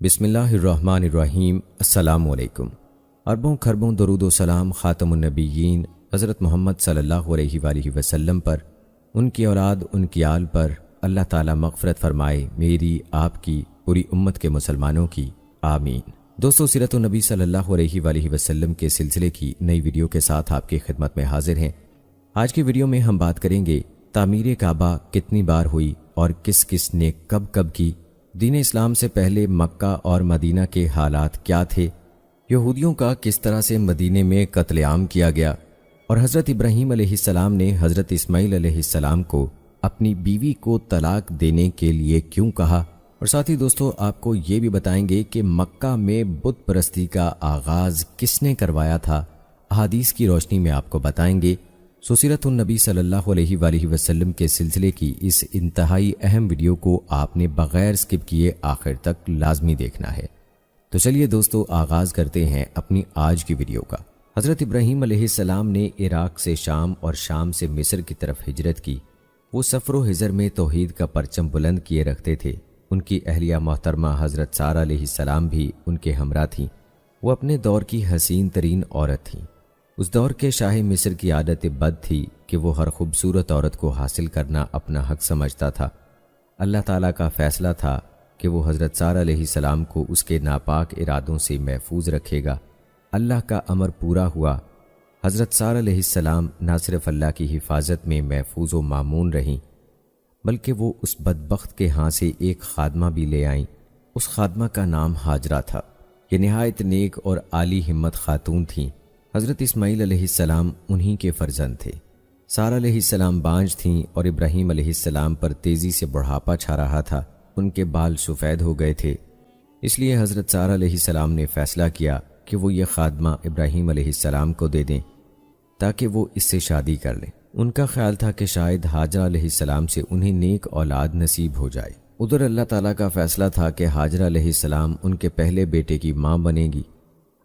بسم اللہ الرحمن الرحیم۔ السلام علیکم۔ اربوں خربوں درود و سلام خاتم النبیین حضرت محمد صلی اللہ علیہ وآلہ وسلم پر، ان کی اولاد، ان کی آل پر اللہ تعالیٰ مغفرت فرمائے، میری، آپ کی، پوری امت کے مسلمانوں کی، آمین۔ دوستو، سیرت النبی صلی اللہ علیہ وآلہ وسلم کے سلسلے کی نئی ویڈیو کے ساتھ آپ کی خدمت میں حاضر ہیں۔ آج کی ویڈیو میں ہم بات کریں گے تعمیر کعبہ کتنی بار ہوئی اور کس کس نے کب کب کی، دین اسلام سے پہلے مکہ اور مدینہ کے حالات کیا تھے، یہودیوں کا کس طرح سے مدینے میں قتل عام کیا گیا، اور حضرت ابراہیم علیہ السلام نے حضرت اسماعیل علیہ السلام کو اپنی بیوی کو طلاق دینے کے لیے کیوں کہا، اور ساتھ ہی دوستو آپ کو یہ بھی بتائیں گے کہ مکہ میں بت پرستی کا آغاز کس نے کروایا تھا، احادیث کی روشنی میں آپ کو بتائیں گے۔ سیرت النبی صلی اللہ علیہ وآلہ وسلم کے سلسلے کی اس انتہائی اہم ویڈیو کو آپ نے بغیر سکپ کیے آخر تک لازمی دیکھنا ہے۔ تو چلیے دوستو آغاز کرتے ہیں اپنی آج کی ویڈیو کا۔ حضرت ابراہیم علیہ السلام نے عراق سے شام اور شام سے مصر کی طرف ہجرت کی۔ وہ سفر و ہجر میں توحید کا پرچم بلند کیے رکھتے تھے۔ ان کی اہلیہ محترمہ حضرت سارہ علیہ السلام بھی ان کے ہمراہ تھیں۔ وہ اپنے دور کی حسین ترین عورت تھیں۔ اس دور کے شاہ مصر کی عادت بد تھی کہ وہ ہر خوبصورت عورت کو حاصل کرنا اپنا حق سمجھتا تھا۔ اللہ تعالیٰ کا فیصلہ تھا کہ وہ حضرت سارہ علیہ السلام کو اس کے ناپاک ارادوں سے محفوظ رکھے گا۔ اللہ کا امر پورا ہوا۔ حضرت سارہ علیہ السلام نہ صرف اللہ کی حفاظت میں محفوظ و مامون رہیں، بلکہ وہ اس بدبخت کے ہاں سے ایک خادمہ بھی لے آئیں۔ اس خادمہ کا نام ہاجرہ تھا۔ یہ نہایت نیک اور عالی ہمت خاتون تھیں۔ حضرت اسماعیل علیہ السلام انہی کے فرزند تھے۔ سارہ علیہ السلام بانجھ تھیں اور ابراہیم علیہ السلام پر تیزی سے بڑھاپا چھا رہا تھا۔ ان کے بال سفید ہو گئے تھے، اس لیے حضرت سارہ علیہ السلام نے فیصلہ کیا کہ وہ یہ خادمہ ابراہیم علیہ السلام کو دے دیں تاکہ وہ اس سے شادی کر لیں۔ ان کا خیال تھا کہ شاید ہاجرہ علیہ السلام سے انہیں نیک اولاد نصیب ہو جائے۔ ادھر اللہ تعالیٰ کا فیصلہ تھا کہ ہاجرہ علیہ السلام ان کے پہلے بیٹے کی ماں بنے گی۔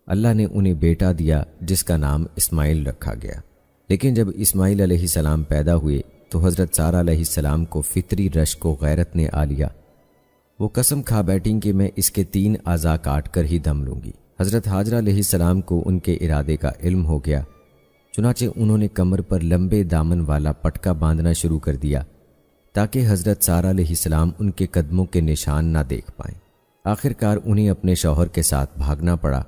اللہ نے انہیں بیٹا دیا جس کا نام اسماعیل رکھا گیا۔ لیکن جب اسماعیل علیہ السلام پیدا ہوئے تو حضرت سارہ علیہ السلام کو فطری رشک و غیرت نے آ لیا۔ وہ قسم کھا بیٹھیں کہ میں اس کے 3 اعضاء کاٹ کر ہی دم لوں گی۔ حضرت ہاجرہ علیہ السلام کو ان کے ارادے کا علم ہو گیا، چنانچہ انہوں نے کمر پر لمبے دامن والا پٹکا باندھنا شروع کر دیا تاکہ حضرت سارہ علیہ السلام ان کے قدموں کے نشان نہ دیکھ پائیں۔ آخر کار انہیں اپنے شوہر کے ساتھ بھاگنا پڑا۔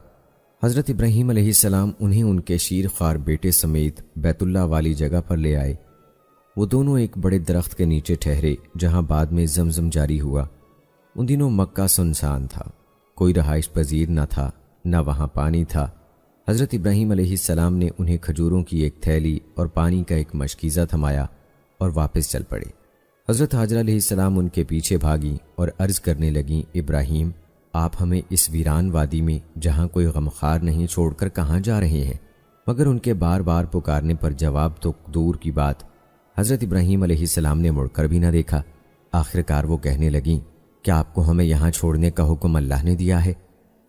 حضرت ابراہیم علیہ السلام انہیں ان کے شیر خوار بیٹے سمیت بیت اللہ والی جگہ پر لے آئے۔ وہ دونوں ایک بڑے درخت کے نیچے ٹھہرے جہاں بعد میں زمزم جاری ہوا۔ ان دنوں مکہ سنسان تھا، کوئی رہائش پذیر نہ تھا، نہ وہاں پانی تھا۔ حضرت ابراہیم علیہ السلام نے انہیں کھجوروں کی ایک تھیلی اور پانی کا ایک مشکیزہ تھمایا اور واپس چل پڑے۔ حضرت ہاجرہ علیہ السلام ان کے پیچھے بھاگیں اور عرض کرنے لگیں، ابراہیم، آپ ہمیں اس ویران وادی میں جہاں کوئی غمخوار نہیں چھوڑ کر کہاں جا رہے ہیں؟ مگر ان کے بار بار پکارنے پر جواب تو دور کی بات، حضرت ابراہیم علیہ السلام نے مڑ کر بھی نہ دیکھا۔ آخر کار وہ کہنے لگیں، کیا آپ کو ہمیں یہاں چھوڑنے کا حکم اللہ نے دیا ہے؟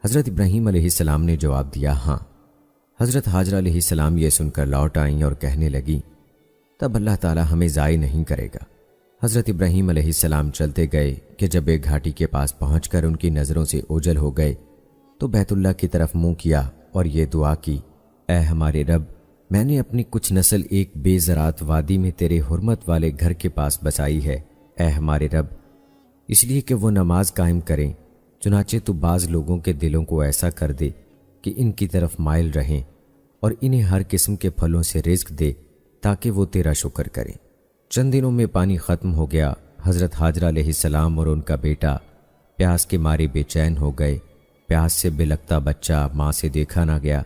حضرت ابراہیم علیہ السلام نے جواب دیا، ہاں۔ حضرت ہاجرہ علیہ السلام یہ سن کر لوٹ آئیں اور کہنے لگیں، تب اللہ تعالی ہمیں ضائع نہیں کرے گا۔ حضرت ابراہیم علیہ السلام چلتے گئے کہ جب ایک گھاٹی کے پاس پہنچ کر ان کی نظروں سے اوجھل ہو گئے تو بیت اللہ کی طرف منہ کیا اور یہ دعا کی، اے ہمارے رب، میں نے اپنی کچھ نسل ایک بے زراعت وادی میں تیرے حرمت والے گھر کے پاس بسائی ہے، اے ہمارے رب، اس لیے کہ وہ نماز قائم کریں، چنانچہ تو بعض لوگوں کے دلوں کو ایسا کر دے کہ ان کی طرف مائل رہیں اور انہیں ہر قسم کے پھلوں سے رزق دے تاکہ وہ تیرا شکر کریں۔ چند دنوں میں پانی ختم ہو گیا۔ حضرت ہاجرہ علیہ السلام اور ان کا بیٹا پیاس کے مارے بے چین ہو گئے۔ پیاس سے بلکتا بچہ ماں سے دیکھا نہ گیا۔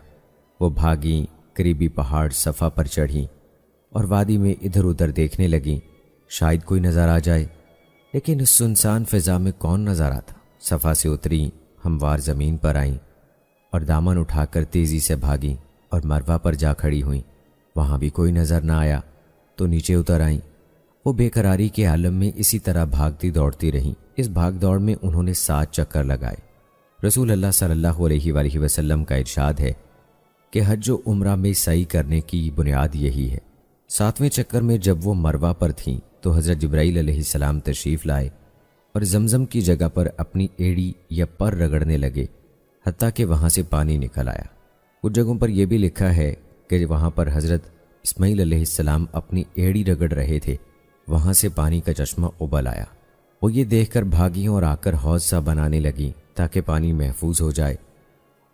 وہ بھاگیں، قریبی پہاڑ صفا پر چڑھیں اور وادی میں ادھر ادھر دیکھنے لگیں، شاید کوئی نظر آ جائے۔ لیکن اس سنسان فضا میں کون نظر آتا؟ صفا سے اتریں، ہموار زمین پر آئیں اور دامن اٹھا کر تیزی سے بھاگیں اور مروہ پر جا کھڑی ہوئیں۔ وہاں بھی کوئی نظر نہ آیا تو نیچے اتر آئیں۔ وہ بے قراری کے عالم میں اسی طرح بھاگتی دوڑتی رہیں۔ اس بھاگ دوڑ میں انہوں نے 7 چکر لگائے۔ رسول اللہ صلی اللہ علیہ وآلہ وسلم کا ارشاد ہے کہ حج و عمرہ میں سعی کرنے کی بنیاد یہی ہے۔ 7ویں چکر میں جب وہ مروہ پر تھیں تو حضرت جبرائیل علیہ السلام تشریف لائے اور زمزم کی جگہ پر اپنی ایڑی یا پر رگڑنے لگے حتیٰ کہ وہاں سے پانی نکل آیا۔ کچھ جگہوں پر یہ بھی لکھا ہے کہ وہاں پر حضرت اسماعیل علیہ السلام اپنی ایڑی رگڑ رہے تھے، وہاں سے پانی کا چشمہ ابل آیا۔ وہ یہ دیکھ کر بھاگی اور آ کر حوض سا بنانے لگی تاکہ پانی محفوظ ہو جائے۔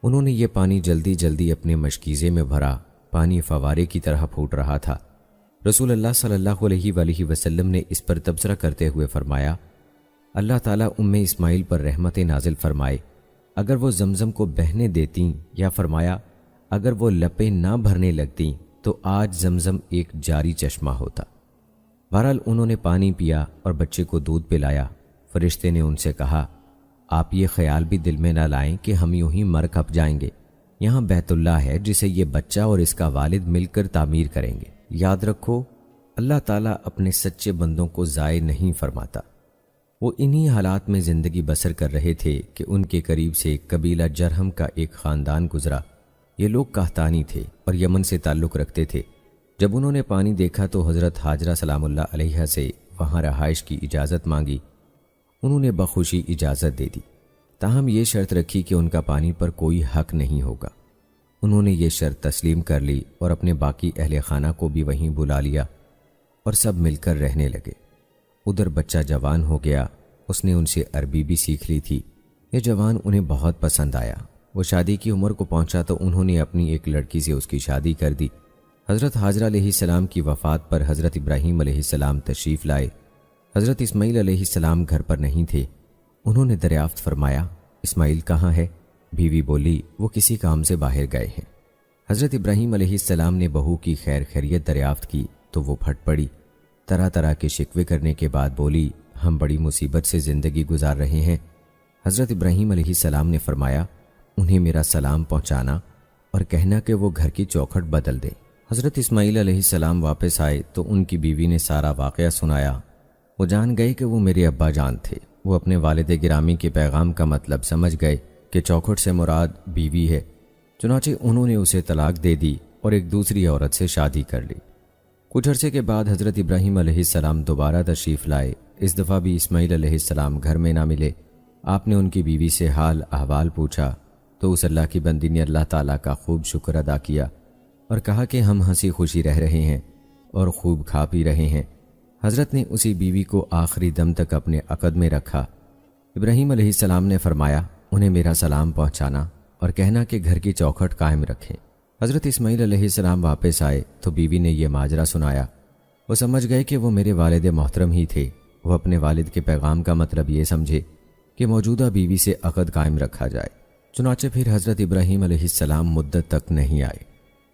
انہوں نے یہ پانی جلدی جلدی اپنے مشکیزے میں بھرا، پانی فوارے کی طرح پھوٹ رہا تھا۔ رسول اللہ صلی اللہ علیہ وآلہ وسلم نے اس پر تبصرہ کرتے ہوئے فرمایا، اللہ تعالیٰ اسماعیل پر رحمت نازل فرمائے، اگر وہ زمزم کو بہنے دیتیں، یا فرمایا اگر وہ لپیں نہ بھرنے لگتیں تو آج زمزم ایک جاری چشمہ ہوتا۔ بہرحال انہوں نے پانی پیا اور بچے کو دودھ پلایا۔ فرشتے نے ان سے کہا، آپ یہ خیال بھی دل میں نہ لائیں کہ ہم یوں ہی مر کھپ جائیں گے، یہاں بیت اللہ ہے جسے یہ بچہ اور اس کا والد مل کر تعمیر کریں گے۔ یاد رکھو، اللہ تعالیٰ اپنے سچے بندوں کو ضائع نہیں فرماتا۔ وہ انہی حالات میں زندگی بسر کر رہے تھے کہ ان کے قریب سے قبیلہ جرہم کا ایک خاندان گزرا۔ یہ لوگ قحطانی تھے اور یمن سے تعلق رکھتے تھے۔ جب انہوں نے پانی دیکھا تو حضرت حاجرہ سلام اللہ علیہا سے وہاں رہائش کی اجازت مانگی۔ انہوں نے بخوشی اجازت دے دی، تاہم یہ شرط رکھی کہ ان کا پانی پر کوئی حق نہیں ہوگا۔ انہوں نے یہ شرط تسلیم کر لی اور اپنے باقی اہل خانہ کو بھی وہیں بلا لیا اور سب مل کر رہنے لگے۔ ادھر بچہ جوان ہو گیا، اس نے ان سے عربی بھی سیکھ لی تھی۔ یہ جوان انہیں بہت پسند آیا۔ وہ شادی کی عمر کو پہنچا تو انہوں نے اپنی ایک لڑکی سے اس کی شادی کر دی۔ حضرت حاجرہ علیہ السلام کی وفات پر حضرت ابراہیم علیہ السلام تشریف لائے۔ حضرت اسماعیل علیہ السلام گھر پر نہیں تھے۔ انہوں نے دریافت فرمایا، اسماعیل کہاں ہے؟ بیوی بولی، وہ کسی کام سے باہر گئے ہیں۔ حضرت ابراہیم علیہ السلام نے بہو کی خیر خیریت دریافت کی تو وہ پھٹ پڑی۔ طرح طرح کے شکوے کرنے کے بعد بولی، ہم بڑی مصیبت سے زندگی گزار رہے ہیں۔ حضرت ابراہیم علیہ السلام نے فرمایا، انہیں میرا سلام پہنچانا اور کہنا کہ وہ گھر کی چوکھٹ بدل دے۔ حضرت اسماعیل علیہ السلام واپس آئے تو ان کی بیوی نے سارا واقعہ سنایا۔ وہ جان گئے کہ وہ میرے ابا جان تھے۔ وہ اپنے والد گرامی کے پیغام کا مطلب سمجھ گئے کہ چوکھٹ سے مراد بیوی ہے، چنانچہ انہوں نے اسے طلاق دے دی اور ایک دوسری عورت سے شادی کر لی۔ کچھ عرصے کے بعد حضرت ابراہیم علیہ السلام دوبارہ تشریف لائے۔ اس دفعہ بھی اسماعیل علیہ السلام گھر میں نہ ملے۔ آپ نے ان کی بیوی سے حال احوال پوچھا تو اس اللہ کی بندی نے اللہ تعالیٰ کا خوب شکر ادا کیا اور کہا کہ ہم ہنسی خوشی رہ رہے ہیں اور خوب کھا پی رہے ہیں۔ حضرت نے اسی بیوی کو آخری دم تک اپنے عقد میں رکھا۔ ابراہیم علیہ السلام نے فرمایا، انہیں میرا سلام پہنچانا اور کہنا کہ گھر کی چوکھٹ قائم رکھیں۔ حضرت اسماعیل علیہ السلام واپس آئے تو بیوی نے یہ ماجرا سنایا۔ وہ سمجھ گئے کہ وہ میرے والد محترم ہی تھے۔ وہ اپنے والد کے پیغام کا مطلب یہ سمجھے کہ موجودہ بیوی سے عقد قائم رکھا جائے۔ چنانچہ پھر حضرت ابراہیم علیہ السلام مدت تک نہیں آئے۔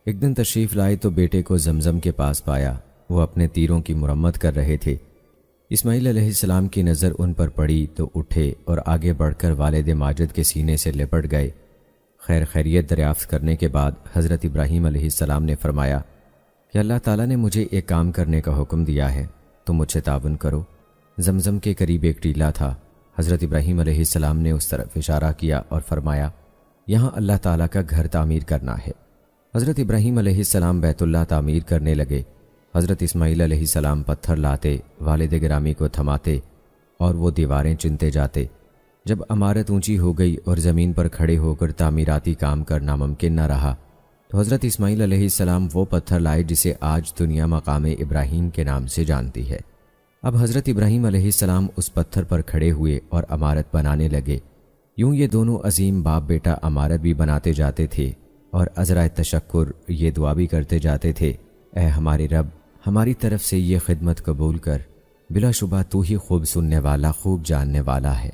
ایک دن تشریف لائے تو بیٹے کو زمزم کے پاس پایا۔ وہ اپنے تیروں کی مرمت کر رہے تھے۔ اسماعیل علیہ السلام کی نظر ان پر پڑی تو اٹھے اور آگے بڑھ کر والد ماجد کے سینے سے لپٹ گئے۔ خیر خیریت دریافت کرنے کے بعد حضرت ابراہیم علیہ السلام نے فرمایا کہ اللہ تعالیٰ نے مجھے ایک کام کرنے کا حکم دیا ہے، تو مجھ سے تعاون کرو۔ زمزم کے قریب ایک ٹیلہ تھا۔ حضرت ابراہیم علیہ السلام نے اس طرف اشارہ کیا اور فرمایا، یہاں اللہ تعالیٰ کا گھر تعمیر کرنا ہے۔ حضرت ابراہیم علیہ السلام بیت اللہ تعمیر کرنے لگے۔ حضرت اسماعیل علیہ السلام پتھر لاتے، والد گرامی کو تھماتے اور وہ دیواریں چنتے جاتے۔ جب عمارت اونچی ہو گئی اور زمین پر کھڑے ہو کر تعمیراتی کام کرنا ممکن نہ رہا تو حضرت اسماعیل علیہ السلام وہ پتھر لائے جسے آج دنیا مقام ابراہیم کے نام سے جانتی ہے۔ اب حضرت ابراہیم علیہ السلام اس پتھر پر کھڑے ہوئے اور عمارت بنانے لگے۔ یوں یہ دونوں عظیم باپ بیٹا عمارت بھی بناتے جاتے تھے اور عذرائے تشکر یہ دعا بھی کرتے جاتے تھے، اے ہمارے رب، ہماری طرف سے یہ خدمت قبول کر، بلا شبہ تو ہی خوب سننے والا، خوب جاننے والا ہے۔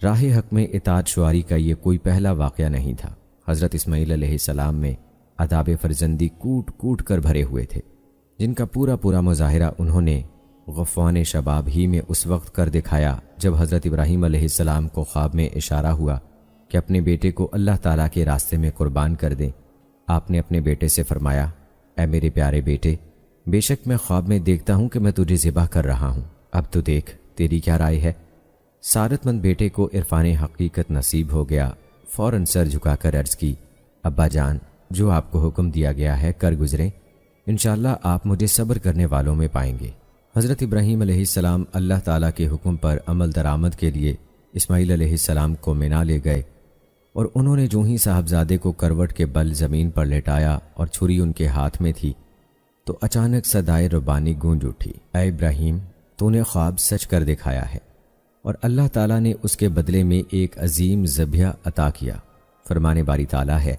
راہ حق میں اطاعت شعاری کا یہ کوئی پہلا واقعہ نہیں تھا۔ حضرت اسماعیل علیہ السلام میں آداب فرزندی کوٹ کوٹ کر بھرے ہوئے تھے، جن کا پورا مظاہرہ انہوں نے غفوان شباب ہی میں اس وقت کر دکھایا جب حضرت ابراہیم علیہ السلام کو خواب میں اشارہ ہوا کہ اپنے بیٹے کو اللہ تعالیٰ کے راستے میں قربان کر دیں۔ آپ نے اپنے بیٹے سے فرمایا، اے میرے پیارے بیٹے، بے شک میں خواب میں دیکھتا ہوں کہ میں تجھے ذبح کر رہا ہوں، اب تو دیکھ تیری کیا رائے ہے؟ سعادت مند بیٹے کو عرفان حقیقت نصیب ہو گیا۔ فوراً سر جھکا کر عرض کی، ابا جان، جو آپ کو حکم دیا گیا ہے کر گزریں، انشاءاللہ آپ مجھے صبر کرنے والوں میں پائیں گے۔ حضرت ابراہیم علیہ السلام اللہ تعالیٰ کے حکم پر عمل درآمد کے لیے اسماعیل علیہ السلام کو مینا لے گئے، اور انہوں نے جو ہی صاحبزادے کو کروٹ کے بل زمین پر لٹایا اور چھری ان کے ہاتھ میں تھی تو اچانک صدائے ربانی گونج اٹھی، اے ابراہیم، تو نے خواب سچ کر دکھایا ہے، اور اللہ تعالیٰ نے اس کے بدلے میں ایک عظیم ذبیحہ عطا کیا۔ فرمانے باری تعالیٰ ہے،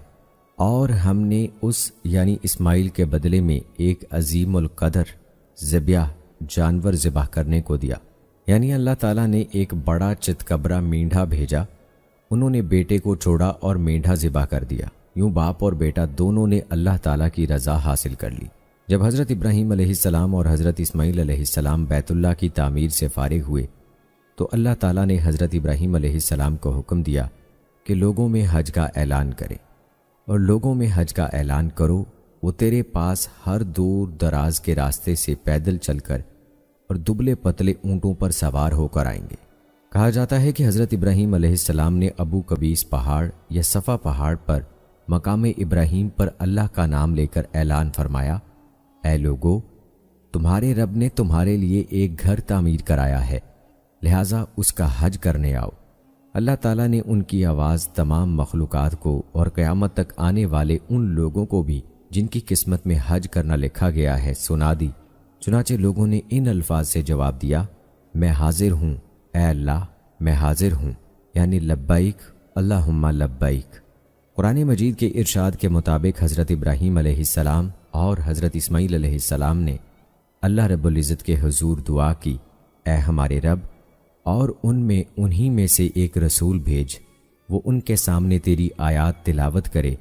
اور ہم نے اس یعنی اسماعیل کے بدلے میں ایک عظیم القدر ذبیحہ جانور ذبح کرنے کو دیا، یعنی اللہ تعالیٰ نے ایک بڑا چتکبرا مینڈھا بھیجا، انہوں نے بیٹے کو چھوڑا اور مینڈھا ذبح کر دیا۔ یوں باپ اور بیٹا دونوں نے اللہ تعالیٰ کی رضا حاصل کر لی۔ جب حضرت ابراہیم علیہ السلام اور حضرت اسماعیل علیہ السلام بیت اللہ کی تعمیر سے فارغ ہوئے تو اللہ تعالیٰ نے حضرت ابراہیم علیہ السلام کو حکم دیا کہ لوگوں میں حج کا اعلان کرے، اور لوگوں میں حج کا اعلان کرو، وہ تیرے پاس ہر دور دراز کے راستے سے پیدل چل کر اور دبلے پتلے اونٹوں پر سوار ہو کر آئیں گے۔ کہا جاتا ہے کہ حضرت ابراہیم علیہ السلام نے ابو قبیس پہاڑ یا صفا پہاڑ پر مقام ابراہیم پر اللہ کا نام لے کر اعلان فرمایا، اے لوگو، تمہارے رب نے تمہارے لیے ایک گھر تعمیر کرایا ہے، لہٰذا اس کا حج کرنے آؤ۔ اللہ تعالیٰ نے ان کی آواز تمام مخلوقات کو اور قیامت تک آنے والے ان لوگوں کو بھی جن کی قسمت میں حج کرنا لکھا گیا ہے سنا دی۔ چنانچہ لوگوں نے ان الفاظ سے جواب دیا، میں حاضر ہوں اے اللہ، میں حاضر ہوں، یعنی لبیک اللہم لبیک۔ قرآن مجید کے ارشاد کے مطابق حضرت ابراہیم علیہ السلام اور حضرت اسماعیل علیہ السلام نے اللہ رب العزت کے حضور دعا کی، اے ہمارے رب، اور ان میں انہی میں سے ایک رسول بھیج، وہ ان کے سامنے تیری آیات تلاوت کرے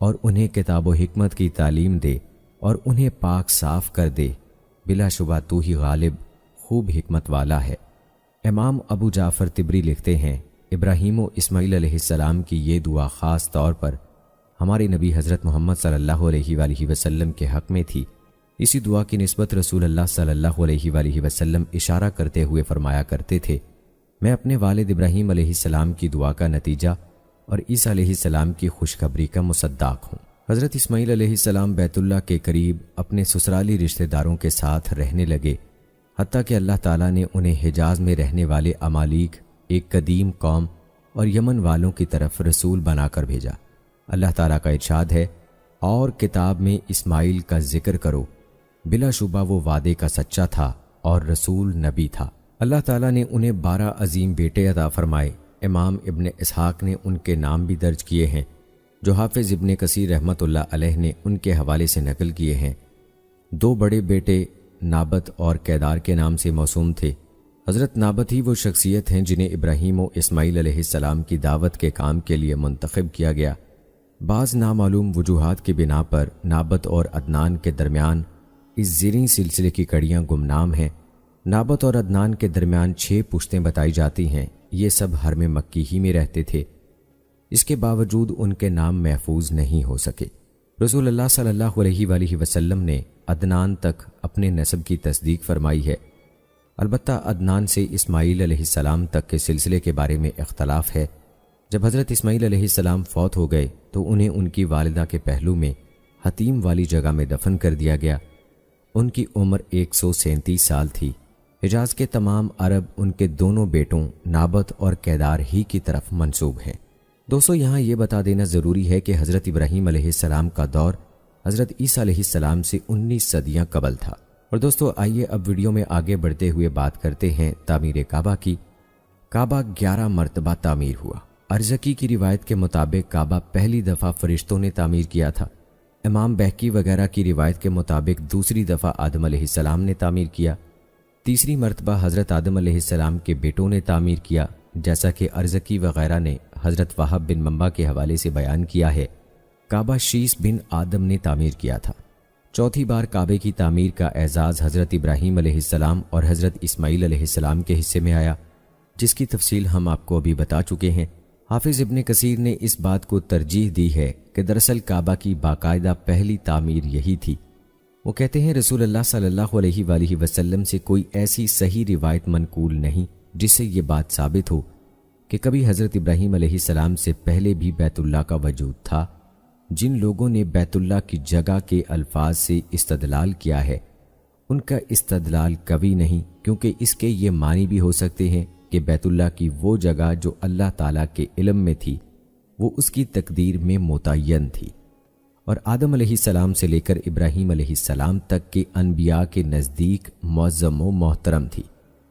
اور انہیں کتاب و حکمت کی تعلیم دے اور انہیں پاک صاف کر دے، بلا شبہ تو ہی غالب خوب حکمت والا ہے۔ امام ابو جعفر طبری لکھتے ہیں، ابراہیم و اسماعیل علیہ السلام کی یہ دعا خاص طور پر ہمارے نبی حضرت محمد صلی اللہ علیہ وآلہ وسلم کے حق میں تھی۔ اسی دعا کی نسبت رسول اللہ صلی اللہ علیہ وآلہ وسلم اشارہ کرتے ہوئے فرمایا کرتے تھے، میں اپنے والد ابراہیم علیہ السلام کی دعا کا نتیجہ اور عیسیٰ علیہ السلام کی خوشخبری کا مصداق ہوں۔ حضرت اسماعیل علیہ السلام بیت اللہ کے قریب اپنے سسرالی رشتہ داروں کے ساتھ رہنے لگے، حتیٰ کہ اللہ تعالیٰ نے انہیں حجاز میں رہنے والے امالیک، ایک قدیم قوم، اور یمن والوں کی طرف رسول بنا کر بھیجا۔ اللہ تعالیٰ کا ارشاد ہے، اور کتاب میں اسماعیل کا ذکر کرو، بلا شبہ وہ وعدے کا سچا تھا اور رسول نبی تھا۔ اللہ تعالیٰ نے انہیں 12 عظیم بیٹے عطا فرمائے۔ امام ابن اسحاق نے ان کے نام بھی درج کیے ہیں، جو حافظ ابن کثیر رحمۃ اللہ علیہ نے ان کے حوالے سے نقل کیے ہیں۔ 2 بڑے بیٹے نابت اور کیدار کے نام سے موسوم تھے۔ حضرت نابت ہی وہ شخصیت ہیں جنہیں ابراہیم و اسماعیل علیہ السلام کی دعوت کے کام کے لیے منتخب کیا گیا۔ بعض نامعلوم وجوہات کی بنا پر نابت اور عدنان کے درمیان اس زیریں سلسلے کی کڑیاں گمنام ہیں۔ نابت اور عدنان کے درمیان 6 پشتیں بتائی جاتی ہیں، یہ سب حرم مکی ہی میں رہتے تھے، اس کے باوجود ان کے نام محفوظ نہیں ہو سکے۔ رسول اللہ صلی اللہ علیہ وآلہ وسلم نے عدنان تک اپنے نسب کی تصدیق فرمائی ہے، البتہ عدنان سے اسماعیل علیہ السلام تک کے سلسلے کے بارے میں اختلاف ہے۔ جب حضرت اسماعیل علیہ السلام فوت ہو گئے تو انہیں ان کی والدہ کے پہلو میں حتیم والی جگہ میں دفن کر دیا گیا۔ ان کی عمر 137 سال تھی۔ حجاز کے تمام عرب ان کے دونوں بیٹوں نابت اور کیدار ہی کی طرف منسوب ہیں۔ دوستو، یہاں یہ بتا دینا ضروری ہے کہ حضرت ابراہیم علیہ السلام کا دور حضرت عیسیٰ علیہ السلام سے 19 صدیاں قبل تھا۔ اور دوستو، آئیے اب ویڈیو میں آگے بڑھتے ہوئے بات کرتے ہیں تعمیر کعبہ کی۔ کعبہ 11 مرتبہ تعمیر ہوا۔ ارزقی کی روایت کے مطابق کعبہ پہلی دفعہ فرشتوں نے تعمیر کیا تھا۔ امام بہقی وغیرہ کی روایت کے مطابق دوسری دفعہ آدم علیہ السلام نے تعمیر کیا۔ تیسری مرتبہ حضرت آدم علیہ السلام کے بیٹوں نے تعمیر کیا، جیسا کہ ارزقی وغیرہ نے حضرت وہب بن منبع کے حوالے سے بیان کیا ہے۔ کعبہ شیس بن آدم نے تعمیر کیا تھا۔ چوتھی بار کعبے کی تعمیر کا اعزاز حضرت ابراہیم علیہ السلام اور حضرت اسماعیل علیہ السلام کے حصے میں آیا، جس کی تفصیل ہم آپ کو ابھی بتا چکے ہیں۔ حافظ ابن کثیر نے اس بات کو ترجیح دی ہے کہ دراصل کعبہ کی باقاعدہ پہلی تعمیر یہی تھی۔ وہ کہتے ہیں رسول اللہ صلی اللہ علیہ وآلہ وسلم سے کوئی ایسی صحیح روایت منقول نہیں جس سے یہ بات ثابت ہو کہ کبھی حضرت ابراہیم علیہ السلام سے پہلے بھی بیت اللہ کا وجود تھا۔ جن لوگوں نے بیت اللہ کی جگہ کے الفاظ سے استدلال کیا ہے ان کا استدلال قوی نہیں، کیونکہ اس کے یہ معنی بھی ہو سکتے ہیں کہ بیت اللہ کی وہ جگہ جو اللہ تعالیٰ کے علم میں تھی وہ اس کی تقدیر میں متعین تھی، اور آدم علیہ السلام سے لے کر ابراہیم علیہ السلام تک کے انبیاء کے نزدیک معظم و محترم تھی۔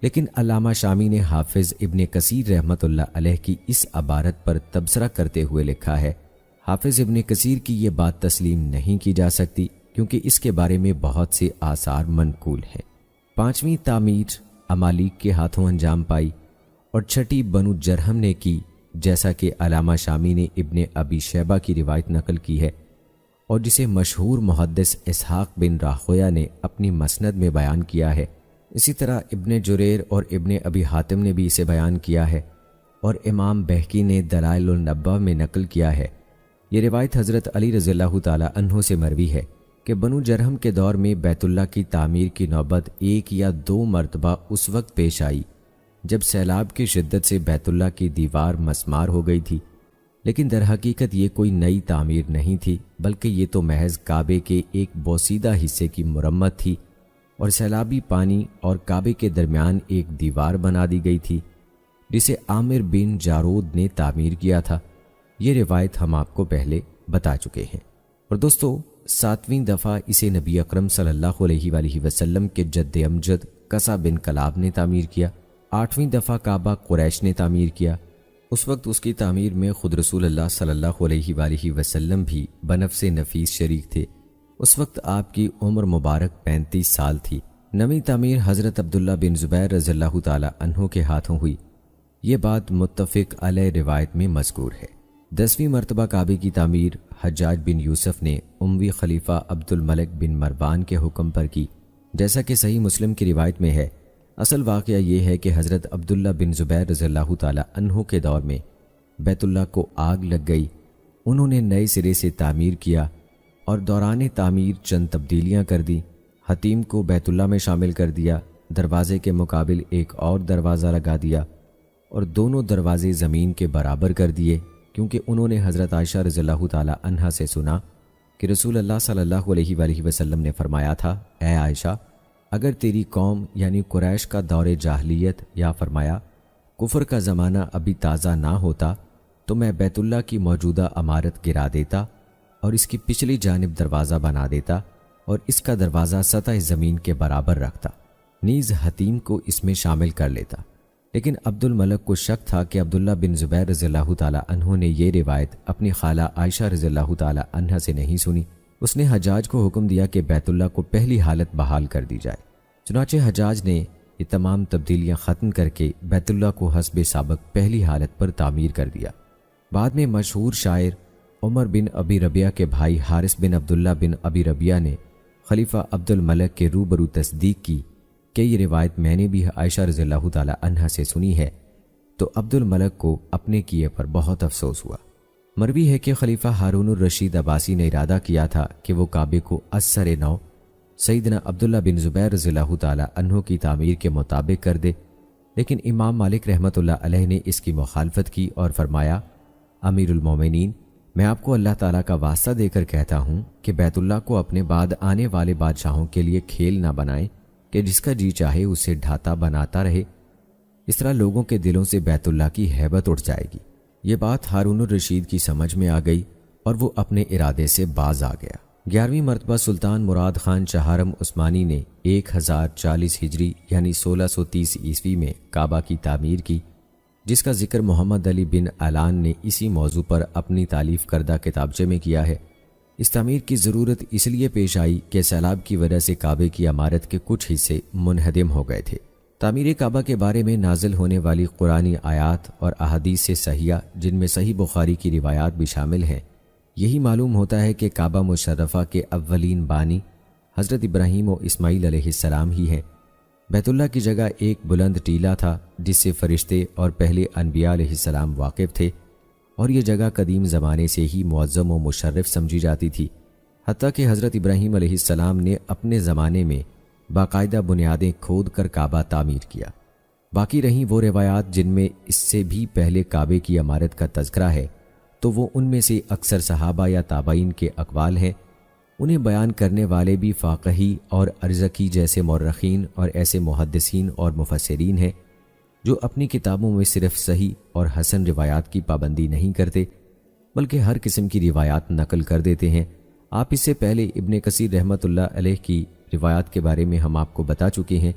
لیکن علامہ شامی نے حافظ ابن کثیر رحمۃ اللہ علیہ کی اس عبارت پر تبصرہ کرتے ہوئے لکھا ہے، حافظ ابن کثیر کی یہ بات تسلیم نہیں کی جا سکتی، کیونکہ اس کے بارے میں بہت سے آثار منقول ہیں۔ 5ویں تعمیر امالیک کے ہاتھوں انجام پائی اور 6ٹی بنو جرہم نے کی، جیسا کہ علامہ شامی نے ابن ابی شیبہ کی روایت نقل کی ہے، اور جسے مشہور محدث اسحاق بن راہویہ نے اپنی مسند میں بیان کیا ہے۔ اسی طرح ابن جریر اور ابن ابی حاتم نے بھی اسے بیان کیا ہے، اور امام بہقی نے دلائل النبوہ میں نقل کیا ہے۔ یہ روایت حضرت علی رضی اللہ تعالی عنہ سے مروی ہے کہ بنو جرہم کے دور میں بیت اللہ کی تعمیر کی نوبت 1 یا 2 مرتبہ اس وقت پیش آئی جب سیلاب کی شدت سے بیت اللہ کی دیوار مسمار ہو گئی تھی، لیکن در حقیقت یہ کوئی نئی تعمیر نہیں تھی، بلکہ یہ تو محض کعبے کے ایک بوسیدہ حصے کی مرمت تھی، اور سیلابی پانی اور کعبے کے درمیان ایک دیوار بنا دی گئی تھی جسے عامر بن جارود نے تعمیر کیا تھا۔ یہ روایت ہم آپ کو پہلے بتا چکے ہیں۔ اور دوستو، 7ویں دفعہ اسے نبی اکرم صلی اللہ علیہ وآلہ وسلم کے جد امجد قصہ بن کلاب نے تعمیر کیا۔ 8ویں دفعہ کعبہ قریش نے تعمیر کیا۔ اس وقت اس کی تعمیر میں خود رسول اللہ صلی اللہ علیہ وآلہ وسلم بھی بنفس نفیس شریک تھے۔ اس وقت آپ کی عمر مبارک 35 سال تھی۔ 9ویں تعمیر حضرت عبداللہ بن زبیر رضی اللہ تعالی عنہ کے ہاتھوں ہوئی۔ یہ بات متفق علیہ روایت میں مذکور ہے۔ 10ویں مرتبہ کعبے کی تعمیر حجاج بن یوسف نے اموی خلیفہ عبد الملک بن مروان کے حکم پر کی، جیسا کہ صحیح مسلم کی روایت میں ہے۔ اصل واقعہ یہ ہے کہ حضرت عبداللہ بن زبیر رضی اللہ تعالی عنہ کے دور میں بیت اللہ کو آگ لگ گئی۔ انہوں نے نئے سرے سے تعمیر کیا اور دوران تعمیر چند تبدیلیاں کر دی۔ حتیم کو بیت اللہ میں شامل کر دیا، دروازے کے مقابل ایک اور دروازہ لگا دیا، اور دونوں دروازے زمین کے برابر کر دیے، کیونکہ انہوں نے حضرت عائشہ رضی اللہ تعالی عنہا سے سنا کہ رسول اللہ صلی اللہ علیہ وآلہ وسلم نے فرمایا تھا، اے عائشہ، اگر تیری قوم یعنی قریش کا دور جاہلیت یا فرمایا کفر کا زمانہ ابھی تازہ نہ ہوتا تو میں بیت اللہ کی موجودہ عمارت گرا دیتا اور اس کی پچھلی جانب دروازہ بنا دیتا اور اس کا دروازہ سطح زمین کے برابر رکھتا، نیز حتیم کو اس میں شامل کر لیتا۔ لیکن عبد الملک کو شک تھا کہ عبداللہ بن زبیر رضی اللہ تعالی عنہ نے یہ روایت اپنی خالہ عائشہ رضی اللہ تعالی عنہ سے نہیں سنی۔ اس نے حجاج کو حکم دیا کہ بیت اللہ کو پہلی حالت بحال کر دی جائے۔ چنانچہ حجاج نے یہ تمام تبدیلیاں ختم کر کے بیت اللہ کو حسب سابق پہلی حالت پر تعمیر کر دیا۔ بعد میں مشہور شاعر عمر بن ابی ربیعہ کے بھائی حارث بن عبداللہ بن ابی ربیعہ نے خلیفہ عبد الملک کے روبرو تصدیق کی کہ یہ روایت میں نے بھی عائشہ رضی اللہ تعالی عنہا سے سنی ہے، تو عبد الملک کو اپنے کیے پر بہت افسوس ہوا۔ مروی ہے کہ خلیفہ ہارون الرشید عباسی نے ارادہ کیا تھا کہ وہ کعبے کو از سر نو سیدنا عبداللہ بن زبیر رضی اللہ تعالی عنہ کی تعمیر کے مطابق کر دے، لیکن امام مالک رحمۃ اللہ علیہ نے اس کی مخالفت کی اور فرمایا، امیر المومنین، میں آپ کو اللہ تعالیٰ کا واسطہ دے کر کہتا ہوں کہ بیت اللہ کو اپنے بعد آنے والے بادشاہوں کے لیے کھیل نہ بنائیں کہ جس کا جی چاہے اسے ڈھاتا بناتا رہے، اس طرح لوگوں کے دلوں سے بیت اللہ کی ہیبت اٹھ جائے گی۔ یہ بات ہارون الرشید کی سمجھ میں آ گئی اور وہ اپنے ارادے سے باز آ گیا۔ 11ویں مرتبہ سلطان مراد خان چہارم عثمانی نے 1040 ہجری یعنی 1630 عیسوی میں کعبہ کی تعمیر کی، جس کا ذکر محمد علی بن علان نے اسی موضوع پر اپنی تالیف کردہ کتابچے میں کیا ہے۔ اس تعمیر کی ضرورت اس لیے پیش آئی کہ سیلاب کی وجہ سے کعبے کی عمارت کے کچھ حصے منہدم ہو گئے تھے۔ تعمیر کعبہ کے بارے میں نازل ہونے والی قرآنی آیات اور احادیث سے صحیحہ، جن میں صحیح بخاری کی روایات بھی شامل ہیں، یہی معلوم ہوتا ہے کہ کعبہ مشرفہ کے اولین بانی حضرت ابراہیم و اسماعیل علیہ السلام ہی ہیں۔ بیت اللہ کی جگہ ایک بلند ٹیلہ تھا جس سے فرشتے اور پہلے انبیاء علیہ السلام واقف تھے، اور یہ جگہ قدیم زمانے سے ہی معظم و مشرف سمجھی جاتی تھی، حتیٰ کہ حضرت ابراہیم علیہ السلام نے اپنے زمانے میں باقاعدہ بنیادیں کھود کر کعبہ تعمیر کیا۔ باقی رہیں وہ روایات جن میں اس سے بھی پہلے کعبے کی عمارت کا تذکرہ ہے، تو وہ ان میں سے اکثر صحابہ یا تابعین کے اقوال ہیں، انہیں بیان کرنے والے بھی فاقہی اور ارزقی جیسے مورخین اور ایسے محدثین اور مفسرین ہیں جو اپنی کتابوں میں صرف صحیح اور حسن روایات کی پابندی نہیں کرتے بلکہ ہر قسم کی روایات نقل کر دیتے ہیں۔ آپ اس سے پہلے ابن کثیر رحمۃ اللہ علیہ کی روایات کے بارے میں ہم آپ کو بتا چکے ہیں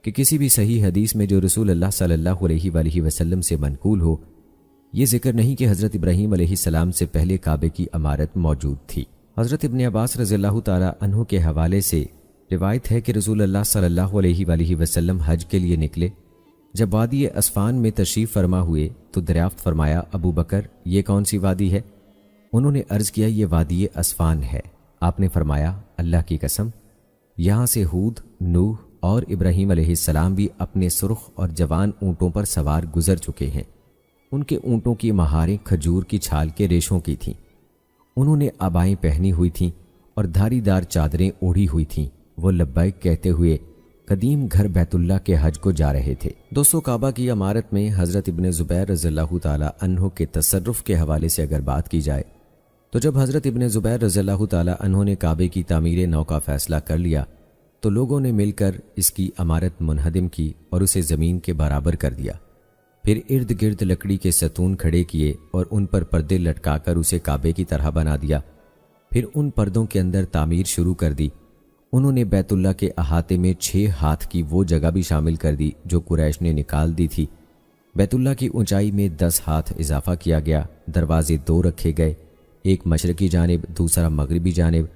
کہ کسی بھی صحیح حدیث میں جو رسول اللہ صلی اللہ علیہ وآلہ وسلم سے منقول ہو، یہ ذکر نہیں کہ حضرت ابراہیم علیہ السلام سے پہلے کعبے کی عمارت موجود تھی۔ حضرت ابن عباس رضی اللہ تعالی عنہ کے حوالے سے روایت ہے کہ رسول اللہ صلی اللہ علیہ وآلہ وسلم حج کے لیے نکلے۔ جب وادی اسفان میں تشریف فرما ہوئے تو دریافت فرمایا، ابو بکر یہ کون سی وادی ہے؟ انہوں نے عرض کیا، یہ وادی اسفان ہے۔ آپ نے فرمایا، اللہ کی قسم، یہاں سے ہود، نوح اور ابراہیم علیہ السلام بھی اپنے سرخ اور جوان اونٹوں پر سوار گزر چکے ہیں۔ ان کے اونٹوں کی مہاریں کھجور کی چھال کے ریشوں کی تھیں۔ انہوں نے عبائیں پہنی ہوئی تھیں اور دھاری دار چادریں اوڑھی ہوئی تھیں۔ وہ لبیک کہتے ہوئے قدیم گھر بیت اللہ کے حج کو جا رہے تھے۔ دوستو، کعبہ کی عمارت میں حضرت ابن زبیر رضی اللہ تعالی عنہ کے تصرف کے حوالے سے اگر بات کی جائے تو جب حضرت ابن زبیر رضی اللہ تعالی عنہ نے کعبے کی تعمیر نو کا فیصلہ کر لیا تو لوگوں نے مل کر اس کی عمارت منہدم کی اور اسے زمین کے برابر کر دیا۔ پھر ارد گرد لکڑی کے ستون کھڑے کیے اور ان پر پردے لٹکا کر اسے کعبے کی طرح بنا دیا۔ پھر ان پردوں کے اندر تعمیر شروع کر دی۔ انہوں نے بیت اللہ کے احاطے میں 6 ہاتھ کی وہ جگہ بھی شامل کر دی جو قریش نے نکال دی تھی۔ بیت اللہ کی اونچائی میں 10 ہاتھ اضافہ کیا گیا۔ دروازے 2 رکھے گئے، ایک مشرقی جانب دوسرا مغربی جانب،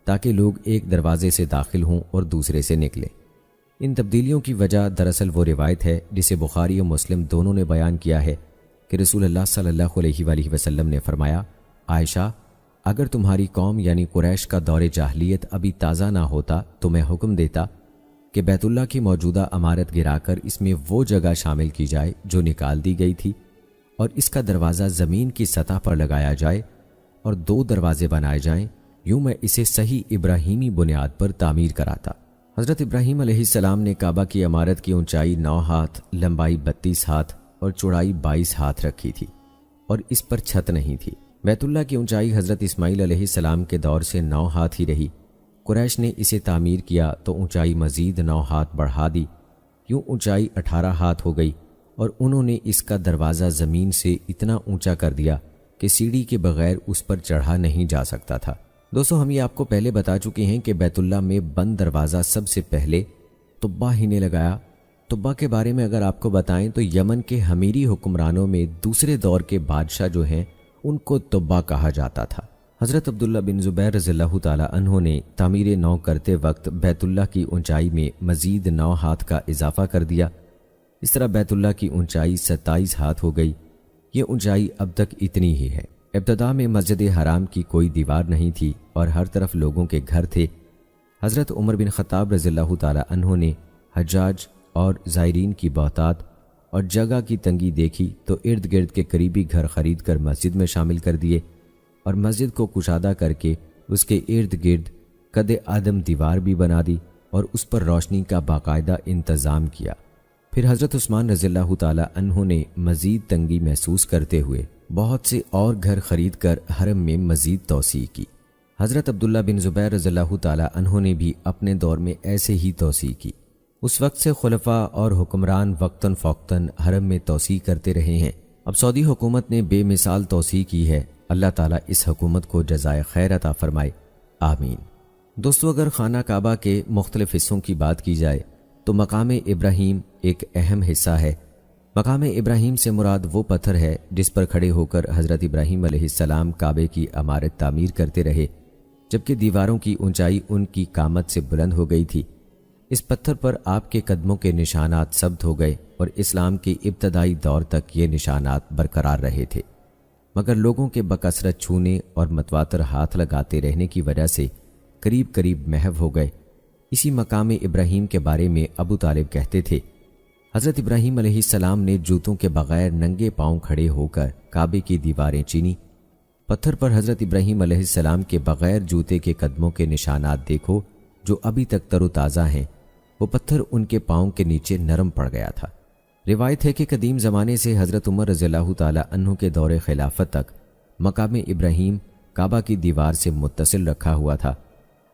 تاکہ لوگ ایک دروازے سے داخل ہوں اور دوسرے سے نکلیں۔ ان تبدیلیوں کی وجہ دراصل وہ روایت ہے جسے بخاری و مسلم دونوں نے بیان کیا ہے کہ رسول اللہ صلی اللہ علیہ وآلہ وسلم نے فرمایا، عائشہ، اگر تمہاری قوم یعنی قریش کا دور جاہلیت ابھی تازہ نہ ہوتا تو میں حکم دیتا کہ بیت اللہ کی موجودہ عمارت گرا کر اس میں وہ جگہ شامل کی جائے جو نکال دی گئی تھی، اور اس کا دروازہ زمین کی سطح پر لگایا جائے اور 2 دروازے بنائے جائیں، یوں میں اسے صحیح ابراہیمی بنیاد پر تعمیر کراتا۔ حضرت ابراہیم علیہ السلام نے کعبہ کی عمارت کی اونچائی 9 ہاتھ، لمبائی 32 ہاتھ اور چوڑائی 22 ہاتھ رکھی تھی، اور اس پر چھت نہیں تھی۔ بیت اللہ کی اونچائی حضرت اسماعیل علیہ السلام کے دور سے 9 ہاتھ ہی رہی۔ قریش نے اسے تعمیر کیا تو اونچائی مزید 9 ہاتھ بڑھا دی، یوں اونچائی 18 ہاتھ ہو گئی، اور انہوں نے اس کا دروازہ زمین سے اتنا اونچا کر دیا کہ سیڑھی کے بغیر اس پر چڑھا نہیں جا سکتا تھا۔ دوستو، ہم یہ آپ کو پہلے بتا چکے ہیں کہ بیت اللہ میں بند دروازہ سب سے پہلے طبہ ہی نے لگایا۔ طبہ کے بارے میں اگر آپ کو بتائیں تو یمن کے حمیری حکمرانوں میں دوسرے دور کے بادشاہ جو ہیں ان کو طبہ کہا جاتا تھا۔ حضرت عبداللہ بن زبیر رضی اللہ تعالی عنہ نے تعمیر نو کرتے وقت بیت اللہ کی اونچائی میں مزید 9 ہاتھ کا اضافہ کر دیا۔ اس طرح بیت اللہ کی اونچائی 27 ہاتھ ہو گئی۔ یہ اونچائی اب تک اتنی ہی ہے۔ ابتدا میں مسجد حرام کی کوئی دیوار نہیں تھی اور ہر طرف لوگوں کے گھر تھے۔ حضرت عمر بن خطاب رضی اللہ تعالی عنہ نے حجاج اور زائرین کی بہتات اور جگہ کی تنگی دیکھی تو ارد گرد کے قریبی گھر خرید کر مسجد میں شامل کر دیے اور مسجد کو کشادہ کر کے اس کے ارد گرد قد آدم دیوار بھی بنا دی اور اس پر روشنی کا باقاعدہ انتظام کیا۔ پھر حضرت عثمان رضی اللہ تعالی عنہ نے مزید تنگی محسوس کرتے ہوئے بہت سے اور گھر خرید کر حرم میں مزید توسیع کی۔ حضرت عبداللہ بن زبیر رضی اللہ تعالی عنہ نے بھی اپنے دور میں ایسے ہی توسیع کی۔ اس وقت سے خلفاء اور حکمران وقتاً فوقتاً حرم میں توسیع کرتے رہے ہیں۔ اب سعودی حکومت نے بے مثال توسیع کی ہے۔ اللہ تعالیٰ اس حکومت کو جزائے خیر عطا فرمائے، آمین۔ دوستو، اگر خانہ کعبہ کے مختلف حصوں کی بات کی جائے تو مقام ابراہیم ایک اہم حصہ ہے۔ مقام ابراہیم سے مراد وہ پتھر ہے جس پر کھڑے ہو کر حضرت ابراہیم علیہ السلام کعبے کی عمارت تعمیر کرتے رہے، جبکہ دیواروں کی اونچائی ان کی قامت سے بلند ہو گئی تھی۔ اس پتھر پر آپ کے قدموں کے نشانات ثبت ہو گئے اور اسلام کے ابتدائی دور تک یہ نشانات برقرار رہے تھے، مگر لوگوں کے بکثرت چھونے اور متواتر ہاتھ لگاتے رہنے کی وجہ سے قریب قریب محو ہو گئے۔ اسی مقام ابراہیم کے بارے میں ابو طالب کہتے تھے، حضرت ابراہیم علیہ السلام نے جوتوں کے بغیر ننگے پاؤں کھڑے ہو کر کعبے کی دیواریں چینی۔ پتھر پر حضرت ابراہیم علیہ السلام کے بغیر جوتے کے قدموں کے نشانات دیکھو جو ابھی تک تر و تازہ ہیں۔ وہ پتھر ان کے پاؤں کے نیچے نرم پڑ گیا تھا۔ روایت ہے کہ قدیم زمانے سے حضرت عمر رضی اللہ تعالی عنہ کے دور خلافت تک مقام ابراہیم کعبہ کی دیوار سے متصل رکھا ہوا تھا۔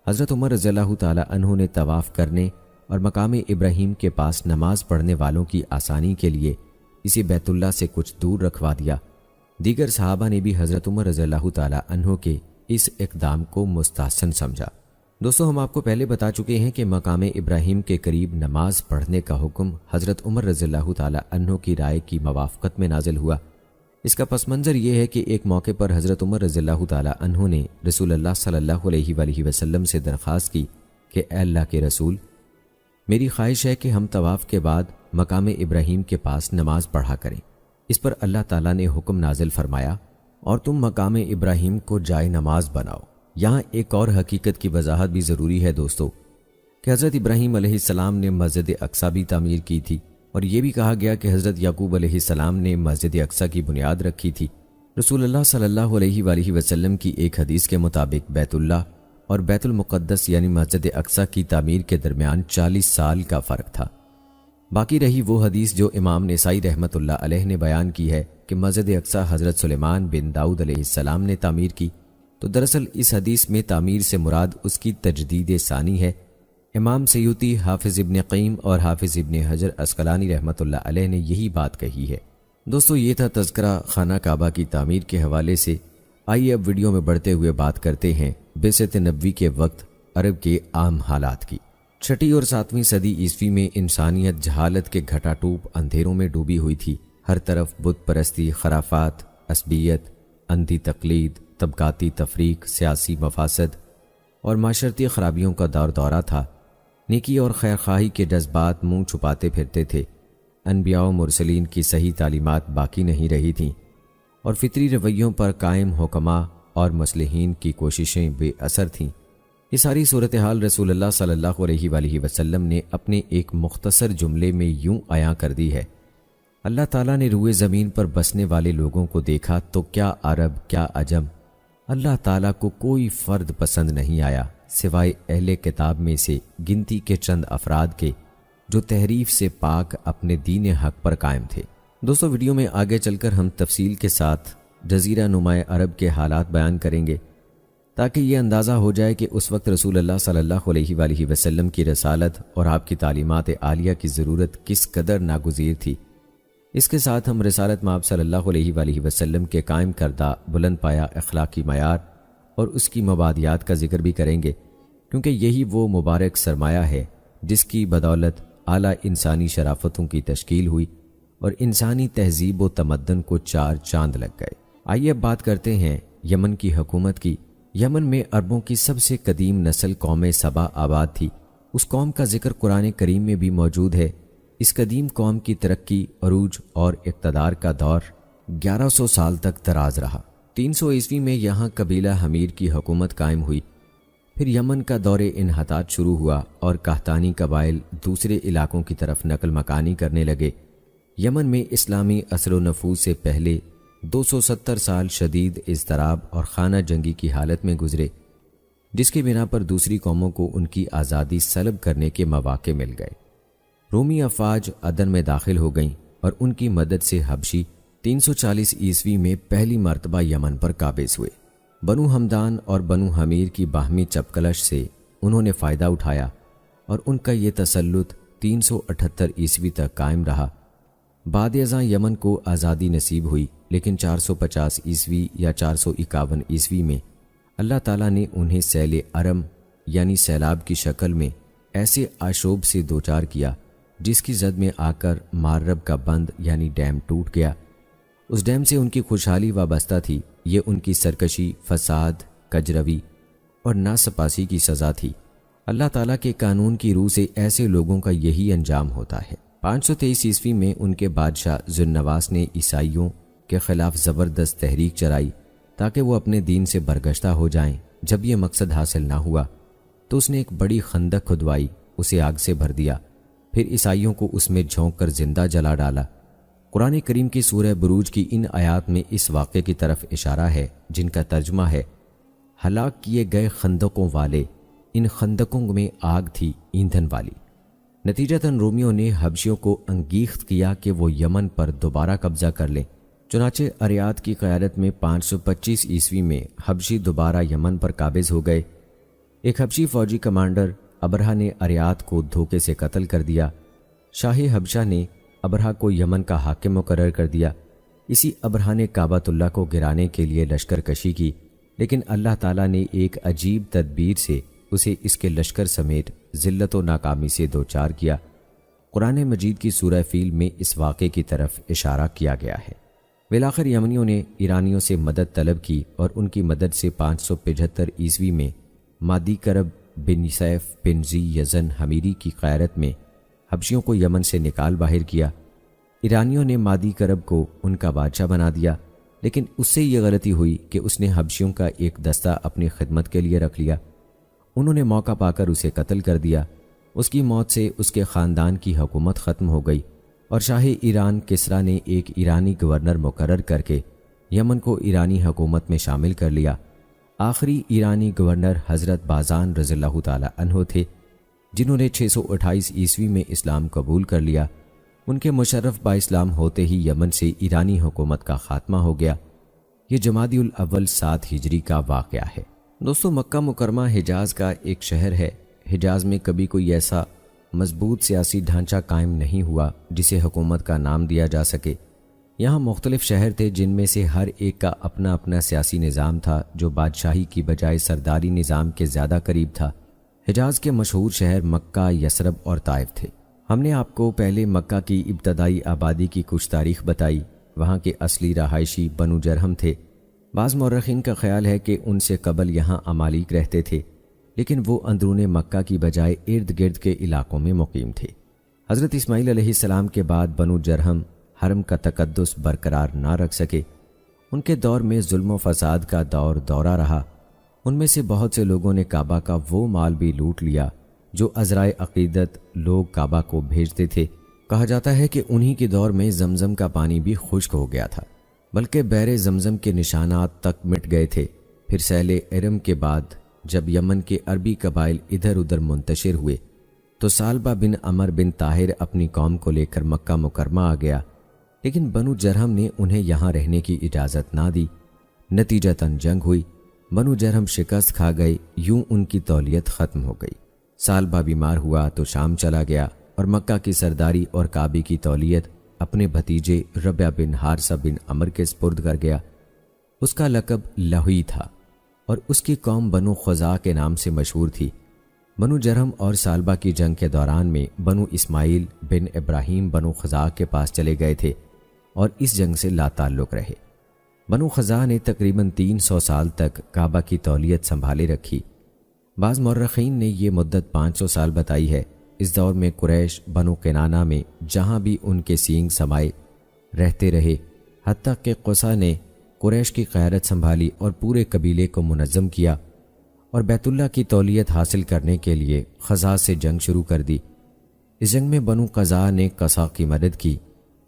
حضرت عمر رضی اللہ تعالی عنہ نے طواف کرنے اور مقام ابراہیم کے پاس نماز پڑھنے والوں کی آسانی کے لیے اسے بیت اللہ سے کچھ دور رکھوا دیا۔ دیگر صحابہ نے بھی حضرت عمر رضی اللہ تعالی عنہ کے اس اقدام کو مستحسن سمجھا۔ دوستو، ہم آپ کو پہلے بتا چکے ہیں کہ مقام ابراہیم کے قریب نماز پڑھنے کا حکم حضرت عمر رضی اللہ تعالی عنہ کی رائے کی موافقت میں نازل ہوا۔ اس کا پس منظر یہ ہے کہ ایک موقع پر حضرت عمر رضی اللہ تعالی عنہ نے رسول اللہ صلی اللہ علیہ وآلہ وسلم سے درخواست کی کہ اے اللہ کے رسول، میری خواہش ہے کہ ہم طواف کے بعد مقام ابراہیم کے پاس نماز پڑھا کریں۔ اس پر اللہ تعالیٰ نے حکم نازل فرمایا، اور تم مقام ابراہیم کو جائے نماز بناؤ۔ یہاں ایک اور حقیقت کی وضاحت بھی ضروری ہے دوستو، کہ حضرت ابراہیم علیہ السلام نے مسجد اقصی بھی تعمیر کی تھی، اور یہ بھی کہا گیا کہ حضرت یعقوب علیہ السلام نے مسجد اقصی کی بنیاد رکھی تھی۔ رسول اللہ صلی اللہ علیہ وآلہ وسلم کی ایک حدیث کے مطابق بیت اللہ اور بیت المقدس یعنی مسجد اقصی کی تعمیر کے درمیان 40 سال کا فرق تھا۔ باقی رہی وہ حدیث جو امام نسائی رحمۃ اللہ علیہ نے بیان کی ہے کہ مسجد اقصی حضرت سلیمان بن داؤد علیہ السلام نے تعمیر کی، تو دراصل اس حدیث میں تعمیر سے مراد اس کی تجدید ثانی ہے۔ امام سیوطی، حافظ ابن قیم اور حافظ ابن حجر عسقلانی رحمۃ اللہ علیہ نے یہی بات کہی ہے۔ دوستو، یہ تھا تذکرہ خانہ کعبہ کی تعمیر کے حوالے سے۔ آئیے اب ویڈیو میں بڑھتے ہوئے بات کرتے ہیں بعثت نبوی کے وقت عرب کے عام حالات کی۔ 6 اور 7ویں صدی عیسوی میں انسانیت جہالت کے گھٹا ٹوپ اندھیروں میں ڈوبی ہوئی تھی۔ ہر طرف بت پرستی، خرافات، عصبیت، اندھی تقلید، طبقاتی تفریق، سیاسی مفاسد اور معاشرتی خرابیوں کا دورہ تھا۔ نیکی اور خیرخواہی کے جذبات منہ چھپاتے پھرتے تھے۔ انبیاء و مرسلین کی صحیح تعلیمات باقی نہیں رہی تھیں، اور فطری رویوں پر قائم حکماء اور مصلحین کی کوششیں بے اثر تھیں۔ یہ ساری صورتحال رسول اللہ صلی اللہ علیہ وآلہ وسلم نے اپنے ایک مختصر جملے میں یوں عیاں کر دی ہے۔ اللہ تعالیٰ نے روئے زمین پر بسنے والے لوگوں کو دیکھا تو کیا عرب کیا عجم، اللہ تعالیٰ کو کوئی فرد پسند نہیں آیا سوائے اہل کتاب میں سے گنتی کے چند افراد کے جو تحریف سے پاک اپنے دین حق پر قائم تھے۔ دوستو، ویڈیو میں آگے چل کر ہم تفصیل کے ساتھ جزیرہ نما عرب کے حالات بیان کریں گے، تاکہ یہ اندازہ ہو جائے کہ اس وقت رسول اللہ صلی اللہ علیہ وآلہ وسلم کی رسالت اور آپ کی تعلیمات عالیہ کی ضرورت کس قدر ناگزیر تھی۔ اس کے ساتھ ہم رسالت مآب صلی اللہ علیہ وآلہ وسلم کے قائم کردہ بلند پایہ اخلاقی معیار اور اس کی مبادیات کا ذکر بھی کریں گے، کیونکہ یہی وہ مبارک سرمایہ ہے جس کی بدولت اعلیٰ انسانی شرافتوں کی تشکیل ہوئی اور انسانی تہذیب و تمدن کو 4 چاند لگ گئے۔ آئیے اب بات کرتے ہیں یمن کی حکومت کی۔ یمن میں عربوں کی سب سے قدیم نسل قوم سبا آباد تھی۔ اس قوم کا ذکر قرآن کریم میں بھی موجود ہے۔ اس قدیم قوم کی ترقی، عروج اور اقتدار کا دور 1100 سال تک دراز رہا۔ 300 عیسوی میں یہاں قبیلہ حمیر کی حکومت قائم ہوئی۔ پھر یمن کا دور انحطاط شروع ہوا اور قحطانی قبائل دوسرے علاقوں کی طرف نقل مکانی کرنے لگے۔ یمن میں اسلامی اثر و نفوذ سے پہلے 270 سال شدید اضطراب اور خانہ جنگی کی حالت میں گزرے، جس کی بنا پر دوسری قوموں کو ان کی آزادی سلب کرنے کے مواقع مل گئے۔ رومی افواج عدن میں داخل ہو گئیں اور ان کی مدد سے حبشی 340 عیسوی میں پہلی مرتبہ یمن پر قابض ہوئے۔ بنو ہمدان اور بنو حمیر کی باہمی چپکلش سے انہوں نے فائدہ اٹھایا اور ان کا یہ تسلط 378 عیسوی تک قائم رہا۔ بعد ازاں یمن کو آزادی نصیب ہوئی، لیکن 450 عیسوی یا 451 عیسوی میں اللہ تعالیٰ نے انہیں سیل ارم یعنی سیلاب کی شکل میں ایسے آشوب سے دوچار کیا جس کی زد میں آ کر مارب کا بند یعنی ڈیم ٹوٹ گیا۔ اس ڈیم سے ان کی خوشحالی وابستہ تھی۔ یہ ان کی سرکشی، فساد، کجروی اور ناسپاسی کی سزا تھی۔ اللہ تعالیٰ کے قانون کی روح سے ایسے لوگوں کا یہی انجام ہوتا ہے۔ 523 عیسوی میں ان کے بادشاہ ذوالنواس نے عیسائیوں کے خلاف زبردست تحریک چلائی تاکہ وہ اپنے دین سے برگشتہ ہو جائیں۔ جب یہ مقصد حاصل نہ ہوا تو اس نے ایک بڑی خندق کھدوائی، اسے آگ سے بھر دیا، پھر عیسائیوں کو اس میں جھونک کر زندہ جلا ڈالا۔ قرآن کریم کی سورہ بروج کی ان آیات میں اس واقعے کی طرف اشارہ ہے جن کا ترجمہ ہے ہلاک کیے گئے خندقوں والے، ان خندقوں میں آگ تھی ایندھن والی۔ نتیجتاً رومیوں نے حبشیوں کو انگیخت کیا کہ وہ یمن پر دوبارہ قبضہ کر لیں۔ چنانچہ اریاد کی قیادت میں 525 عیسوی میں حبشی دوبارہ یمن پر قابض ہو گئے۔ ایک حبشی فوجی کمانڈر ابرہہ نے اریات کو دھوکے سے قتل کر دیا۔ شاہ حبشہ نے ابرہہ کو یمن کا حاکم مقرر کر دیا۔ اسی ابرہہ نے کعبۃ اللہ کو گرانے کے لیے لشکر کشی کی، لیکن اللہ تعالیٰ نے ایک عجیب تدبیر سے اسے اس کے لشکر سمیت ذلت و ناکامی سے دوچار کیا۔ قرآن مجید کی سورہ فیل میں اس واقعے کی طرف اشارہ کیا گیا ہے۔ بالآخر یمنیوں نے ایرانیوں سے مدد طلب کی اور ان کی مدد سے 575 عیسوی میں مادی کرب بن سیف بن زی یزن حمیری کی قیادت میں حبشیوں کو یمن سے نکال باہر کیا۔ ایرانیوں نے مادی کرب کو ان کا بادشاہ بنا دیا، لیکن اس سے یہ غلطی ہوئی کہ اس نے حبشیوں کا ایک دستہ اپنی خدمت کے لیے رکھ لیا۔ انہوں نے موقع پا کر اسے قتل کر دیا۔ اس کی موت سے اس کے خاندان کی حکومت ختم ہو گئی اور شاہ ایران کسریٰ نے ایک ایرانی گورنر مقرر کر کے یمن کو ایرانی حکومت میں شامل کر لیا۔ آخری ایرانی گورنر حضرت بازان رضی اللہ تعالی عنہ تھے، جنہوں نے 628 عیسوی میں اسلام قبول کر لیا۔ ان کے مشرف با اسلام ہوتے ہی یمن سے ایرانی حکومت کا خاتمہ ہو گیا۔ یہ جمادی الاول 7 ہجری کا واقعہ ہے۔ دوستو، مکہ مکرمہ حجاز کا ایک شہر ہے۔ حجاز میں کبھی کوئی ایسا مضبوط سیاسی ڈھانچہ قائم نہیں ہوا جسے حکومت کا نام دیا جا سکے۔ یہاں مختلف شہر تھے جن میں سے ہر ایک کا اپنا اپنا سیاسی نظام تھا جو بادشاہی کی بجائے سرداری نظام کے زیادہ قریب تھا۔ حجاز کے مشہور شہر مکہ، یثرب اور طائف تھے۔ ہم نے آپ کو پہلے مکہ کی ابتدائی آبادی کی کچھ تاریخ بتائی۔ وہاں کے اصلی رہائشی بنو جرہم تھے۔ بعض مورخین کا خیال ہے کہ ان سے قبل یہاں امالیک رہتے تھے، لیکن وہ اندرون مکہ کی بجائے ارد گرد کے علاقوں میں مقیم تھے۔ حضرت اسماعیل علیہ السلام کے بعد بنو جرہم حرم کا تقدس برقرار نہ رکھ سکے۔ ان کے دور میں ظلم و فساد کا دورہ رہا۔ ان میں سے بہت سے لوگوں نے کعبہ کا وہ مال بھی لوٹ لیا جو عذرائے عقیدت لوگ کعبہ کو بھیجتے تھے۔ کہا جاتا ہے کہ انہی کے دور میں زمزم کا پانی بھی خشک ہو گیا تھا، بلکہ بحر زمزم کے نشانات تک مٹ گئے تھے۔ پھر سیل ارم کے بعد جب یمن کے عربی قبائل ادھر ادھر منتشر ہوئے تو سالبہ بن عمر بن طاہر اپنی قوم کو لے کر مکہ مکرمہ آ گیا، لیکن بنو جرہم نے انہیں یہاں رہنے کی اجازت نہ دی۔ نتیجتاً جنگ ہوئی، بنو جرہم شکست کھا گئے، یوں ان کی تولیت ختم ہو گئی۔ سالبہ بیمار ہوا تو شام چلا گیا اور مکہ کی سرداری اور کعبے کی تولیت اپنے بھتیجے ربیہ بن حارثہ بن عمر کے سپرد کر گیا۔ اس کا لقب لہوی تھا اور اس کی قوم بنو خزاع کے نام سے مشہور تھی۔ بنو جرہم اور سالبہ کی جنگ کے دوران میں بنو اسماعیل بن ابراہیم بنو خزاع کے پاس چلے گئے تھے اور اس جنگ سے لا تعلق رہے۔ بنو خزاع نے تقریباً 300 سال تک کعبہ کی تولیت سنبھالے رکھی۔ بعض مورخین نے یہ مدت 500 سال بتائی ہے۔ اس دور میں قریش بنو کنانہ میں جہاں بھی ان کے سینگ سمائے رہتے رہے، حتیٰ کہ قصا نے قریش کی قیادت سنبھالی اور پورے قبیلے کو منظم کیا اور بیت اللہ کی تولیت حاصل کرنے کے لیے خزاع سے جنگ شروع کر دی۔ اس جنگ میں بنو قزاع نے قصا کی مدد کی۔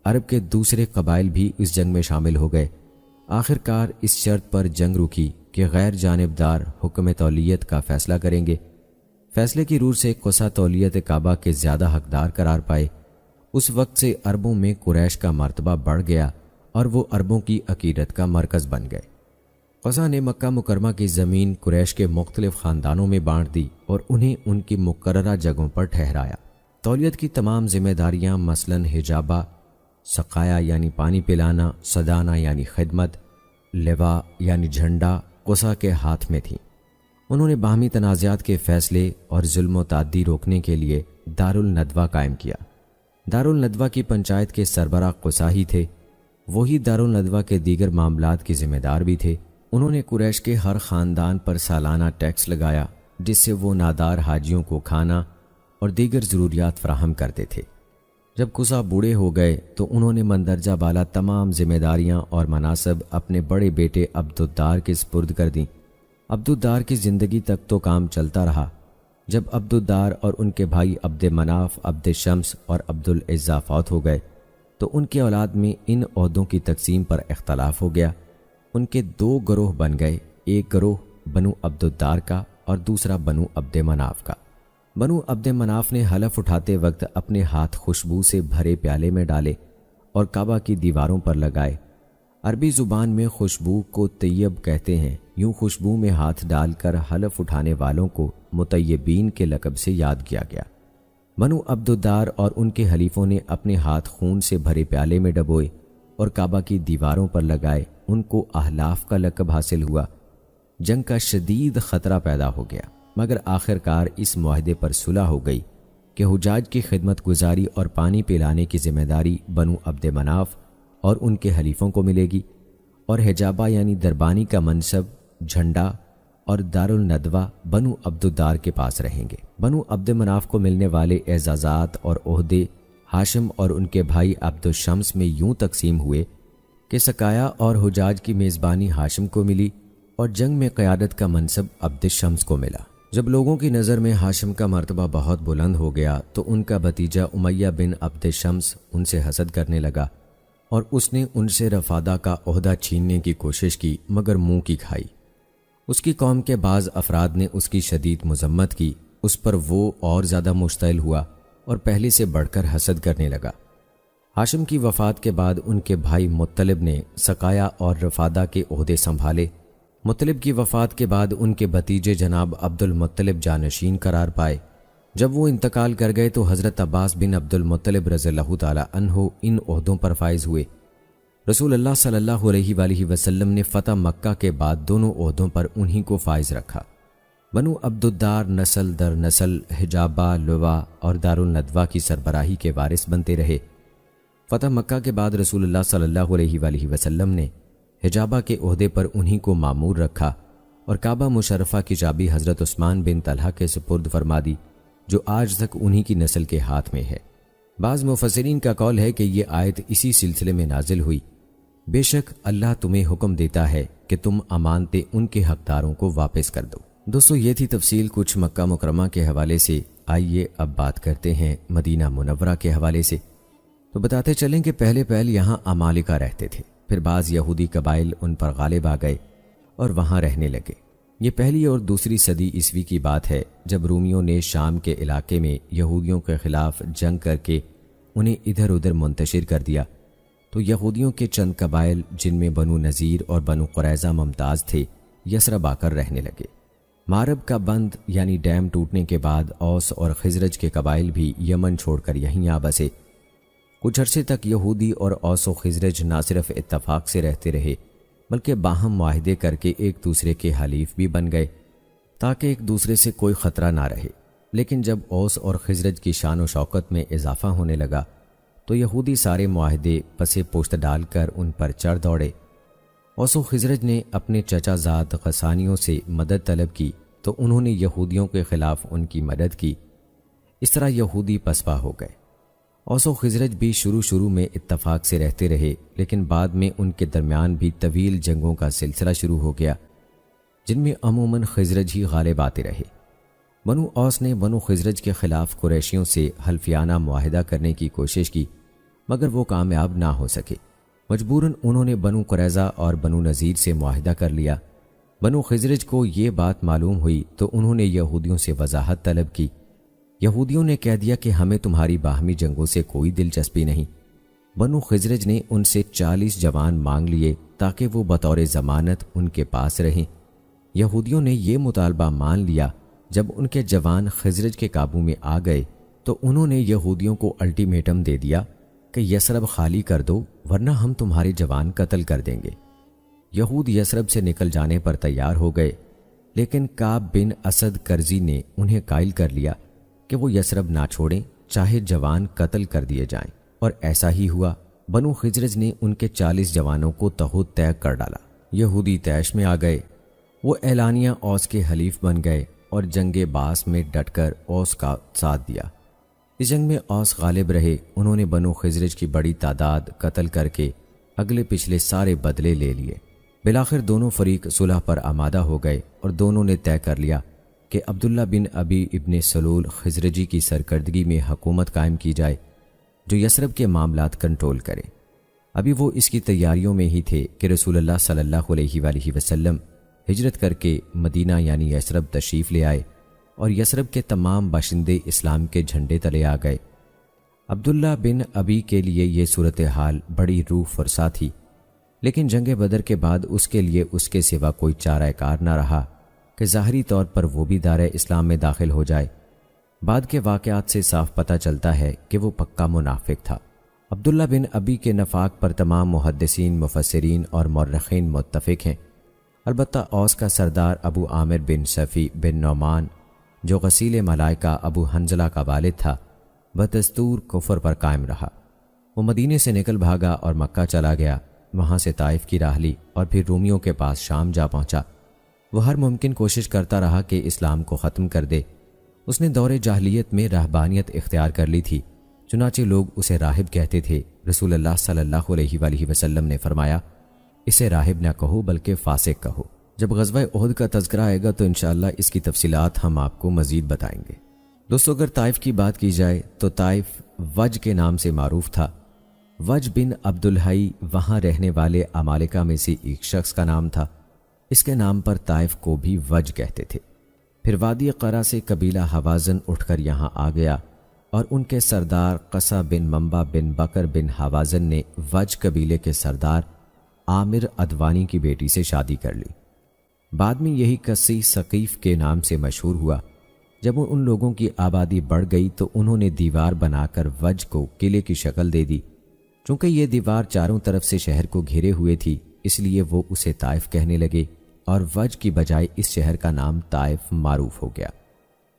عرب کے دوسرے قبائل بھی اس جنگ میں شامل ہو گئے۔ آخر کار اس شرط پر جنگ رکی کہ غیر جانبدار حکم تولیت کا فیصلہ کریں گے۔ فیصلے کی روح سے قصا تولیت کعبہ کے زیادہ حقدار قرار پائے۔ اس وقت سے عربوں میں قریش کا مرتبہ بڑھ گیا اور وہ عربوں کی عقیدت کا مرکز بن گئے۔ قصا نے مکہ مکرمہ کی زمین قریش کے مختلف خاندانوں میں بانٹ دی اور انہیں ان کی مقررہ جگہوں پر ٹھہرایا۔ تولیت کی تمام ذمہ داریاں مثلاً حجابہ، سقایا یعنی پانی پلانا، صدانہ یعنی خدمت، لوا یعنی جھنڈا قصا کے ہاتھ میں تھیں۔ انہوں نے باہمی تنازعات کے فیصلے اور ظلم و تعدی روکنے کے لیے دارالندوہ قائم کیا۔ دارالندوہ کی پنچایت کے سربراہ قصا ہی تھے۔ وہی دارالندوہ کے دیگر معاملات کے ذمہ دار بھی تھے۔ انہوں نے قریش کے ہر خاندان پر سالانہ ٹیکس لگایا جس سے وہ نادار حاجیوں کو کھانا اور دیگر ضروریات فراہم کرتے تھے۔ جب قصا بوڑھے ہو گئے تو انہوں نے مندرجہ بالا تمام ذمہ داریاں اور مناصب اپنے بڑے بیٹے عبدالدار کے سپرد کر دیں۔ عبدالدار کی زندگی تک تو کام چلتا رہا۔ جب عبدالدار اور ان کے بھائی عبد مناف، عبد شمس اور عبدالعزیٰ فوت ہو گئے تو ان کے اولاد میں ان عہدوں کی تقسیم پر اختلاف ہو گیا۔ ان کے 2 گروہ بن گئے، ایک گروہ بنو عبدالدار کا اور دوسرا بنو عبد مناف کا۔ بنو عبد مناف نے حلف اٹھاتے وقت اپنے ہاتھ خوشبو سے بھرے پیالے میں ڈالے اور کعبہ کی دیواروں پر لگائے۔ عربی زبان میں خوشبو کو طیب کہتے ہیں۔ یوں خوشبو میں ہاتھ ڈال کر حلف اٹھانے والوں کو مطیبین کے لقب سے یاد کیا گیا۔ بنو عبدالدار اور ان کے حلیفوں نے اپنے ہاتھ خون سے بھرے پیالے میں ڈبوئے اور کعبہ کی دیواروں پر لگائے، ان کو احلاف کا لقب حاصل ہوا۔ جنگ کا شدید خطرہ پیدا ہو گیا، مگر آخر کار اس معاہدے پر صلح ہو گئی کہ حجاج کی خدمت گزاری اور پانی پلانے کی ذمہ داری بنو عبد مناف اور ان کے حلیفوں کو ملے گی، اور حجابہ یعنی دربانی کا منصب، جھنڈا اور دارالندوہ بنو عبدالدار کے پاس رہیں گے۔ بنو عبد مناف کو ملنے والے اعزازات اور عہدے ہاشم اور ان کے بھائی عبد الشمس میں یوں تقسیم ہوئے کہ سقایا اور حجاج کی میزبانی ہاشم کو ملی اور جنگ میں قیادت کا منصب عبد الشمس کو ملا۔ جب لوگوں کی نظر میں ہاشم کا مرتبہ بہت بلند ہو گیا تو ان کا بھتیجا امیہ بن عبد الشمس ان سے حسد کرنے لگا اور اس نے ان سے رفادہ کا عہدہ چھیننے کی کوشش کی، مگر منہ کی کھائی۔ اس کی قوم کے بعض افراد نے اس کی شدید مذمت کی، اس پر وہ اور زیادہ مشتعل ہوا اور پہلے سے بڑھ کر حسد کرنے لگا۔ ہاشم کی وفات کے بعد ان کے بھائی مطلب نے سقایا اور رفادہ کے عہدے سنبھالے۔ مطلب کی وفات کے بعد ان کے بھتیجے جناب عبد المطلب جانشین قرار پائے۔ جب وہ انتقال کر گئے تو حضرت عباس بن عبد المطلب رضی اللہ تعالی عنہ ان عہدوں پر فائز ہوئے۔ رسول اللہ صلی اللہ علیہ وآلہ وسلم نے فتح مکہ کے بعد دونوں عہدوں پر انہی کو فائز رکھا۔ بنو عبدالدار نسل در نسل حجابہ، لوا اور دارالندوہ کی سربراہی کے وارث بنتے رہے۔ فتح مکہ کے بعد رسول اللہ صلی اللہ علیہ وآلہ وسلم نے حجابہ کے عہدے پر انہی کو مامور رکھا اور کعبہ مشرفہ کی چابی حضرت عثمان بن طلحہ کے سپرد فرما دی، جو آج تک انہی کی نسل کے ہاتھ میں ہے۔ بعض مفسرین کا قول ہے کہ یہ آیت اسی سلسلے میں نازل ہوئی، بے شک اللہ تمہیں حکم دیتا ہے کہ تم امانتیں ان کے حقداروں کو واپس کر دو۔ دوستو، یہ تھی تفصیل کچھ مکہ مکرمہ کے حوالے سے۔ آئیے اب بات کرتے ہیں مدینہ منورہ کے حوالے سے۔ تو بتاتے چلیں کہ پہلے یہاں عمالقہ رہتے تھے، پھر بعض یہودی قبائل ان پر غالب آ گئے اور وہاں رہنے لگے۔ یہ پہلی اور دوسری صدی عیسوی کی بات ہے، جب رومیوں نے شام کے علاقے میں یہودیوں کے خلاف جنگ کر کے انہیں ادھر ادھر منتشر کر دیا، تو یہودیوں کے چند قبائل جن میں بنو نذیر اور بنو قریظہ ممتاز تھے، یثرب آ کر رہنے لگے۔ معرب کا بند یعنی ڈیم ٹوٹنے کے بعد اوس اور خزرج کے قبائل بھی یمن چھوڑ کر یہیں آ بسے۔ کچھ عرصے تک یہودی اور اوس و خزرج نہ صرف اتفاق سے رہتے رہے بلکہ باہم معاہدے کر کے ایک دوسرے کے حلیف بھی بن گئے تاکہ ایک دوسرے سے کوئی خطرہ نہ رہے۔ لیکن جب اوس اور خزرج کی شان و شوکت میں اضافہ ہونے لگا تو یہودی سارے معاہدے پسے پشت ڈال کر ان پر چڑھ دوڑے۔ اوس و خزرج نے اپنے چچا زاد غسانیوں سے مدد طلب کی تو انہوں نے یہودیوں کے خلاف ان کی مدد کی۔ اس طرح یہودی پسپا ہو گئے۔ اوس و خزرج بھی شروع میں اتفاق سے رہتے رہے، لیکن بعد میں ان کے درمیان بھی طویل جنگوں کا سلسلہ شروع ہو گیا، جن میں عموماً خزرج ہی غالب آتے رہے۔ بنو اوس نے بنو خزرج کے خلاف قریشیوں سے حلفیانہ معاہدہ کرنے کی کوشش کی، مگر وہ کامیاب نہ ہو سکے۔ مجبوراً انہوں نے بنو قریظہ اور بنو نذیر سے معاہدہ کر لیا۔ بنو خزرج کو یہ بات معلوم ہوئی تو انہوں نے یہودیوں سے وضاحت طلب کی۔ یہودیوں نے کہہ دیا کہ ہمیں تمہاری باہمی جنگوں سے کوئی دلچسپی نہیں۔ بنو خزرج نے ان سے 40 جوان مانگ لیے تاکہ وہ بطور ضمانت ان کے پاس رہیں۔ یہودیوں نے یہ مطالبہ مان لیا۔ جب ان کے جوان خزرج کے قابو میں آ گئے تو انہوں نے یہودیوں کو الٹیمیٹم دے دیا کہ یثرب خالی کر دو ورنہ ہم تمہارے جوان قتل کر دیں گے۔ یہود یثرب سے نکل جانے پر تیار ہو گئے، لیکن کعب بن اسد کرزی نے انہیں قائل کر لیا کہ وہ یثرب نہ چھوڑیں چاہے جوان قتل کر دیے جائیں، اور ایسا ہی ہوا۔ بنو خزرج نے ان کے 40 جوانوں کو تہود طے کر ڈالا۔ یہودی طیش میں آ گئے، وہ اعلانیہ اوس کے حلیف بن گئے اور جنگ باس میں ڈٹ کر اوس کا ساتھ دیا۔ اس جنگ میں اوس غالب رہے۔ انہوں نے بنو خزرج کی بڑی تعداد قتل کر کے اگلے پچھلے سارے بدلے لے لیے۔ بالآخر دونوں فریق صلح پر آمادہ ہو گئے اور دونوں نے طے کر لیا کہ عبداللہ بن ابی ابن سلول خزرجی کی سرکردگی میں حکومت قائم کی جائے، جو یثرب کے معاملات کنٹرول کرے۔ ابھی وہ اس کی تیاریوں میں ہی تھے کہ رسول اللہ صلی اللہ علیہ وآلہ وسلم ہجرت کر کے مدینہ یعنی یثرب تشریف لے آئے اور یثرب کے تمام باشندے اسلام کے جھنڈے تلے آ گئے۔ عبداللہ بن ابی کے لیے یہ صورتحال بڑی روح فرسا تھی، لیکن جنگ بدر کے بعد اس کے لیے اس کے سوا کوئی چارہ کار نہ رہا۔ کہ ظاہری طور پر وہ بھی دار اسلام میں داخل ہو جائے۔ بعد کے واقعات سے صاف پتہ چلتا ہے کہ وہ پکا منافق تھا۔ عبداللہ بن ابی کے نفاق پر تمام محدثین، مفسرین اور مورخین متفق ہیں۔ البتہ اوس کا سردار ابو عامر بن صفی بن نعمان، جو غسیل ملائکہ ابو حنظلہ کا والد تھا، بدستور کفر پر قائم رہا۔ وہ مدینے سے نکل بھاگا اور مکہ چلا گیا، وہاں سے طائف کی راہ لی اور پھر رومیوں کے پاس شام جا پہنچا۔ وہ ہر ممکن کوشش کرتا رہا کہ اسلام کو ختم کر دے۔ اس نے دور جاہلیت میں رہبانیت اختیار کر لی تھی، چنانچہ لوگ اسے راہب کہتے تھے۔ رسول اللہ صلی اللہ علیہ وآلہ وسلم نے فرمایا، اسے راہب نہ کہو بلکہ فاسق کہو۔ جب غزوہ احد کا تذکرہ آئے گا تو انشاءاللہ اس کی تفصیلات ہم آپ کو مزید بتائیں گے۔ دوستو، اگر طائف کی بات کی جائے تو طائف وج کے نام سے معروف تھا۔ وج بن عبدالحی وہاں رہنے والے عمالقہ میں سے ایک شخص کا نام تھا۔ اس کے نام پر طائف کو بھی وج کہتے تھے۔ پھر وادی قرا سے قبیلہ حوازن اٹھ کر یہاں آ گیا اور ان کے سردار قصہ بن منبع بن بکر بن حوازن نے وج قبیلے کے سردار عامر ادوانی کی بیٹی سے شادی کر لی۔ بعد میں یہی قصی ثقیف کے نام سے مشہور ہوا۔ جب ان لوگوں کی آبادی بڑھ گئی تو انہوں نے دیوار بنا کر وج کو قلعے کی شکل دے دی۔ چونکہ یہ دیوار چاروں طرف سے شہر کو گھیرے ہوئے تھی، اس لیے وہ اسے طائف کہنے لگے اور وج کی بجائے اس شہر کا نام طائف معروف ہو گیا۔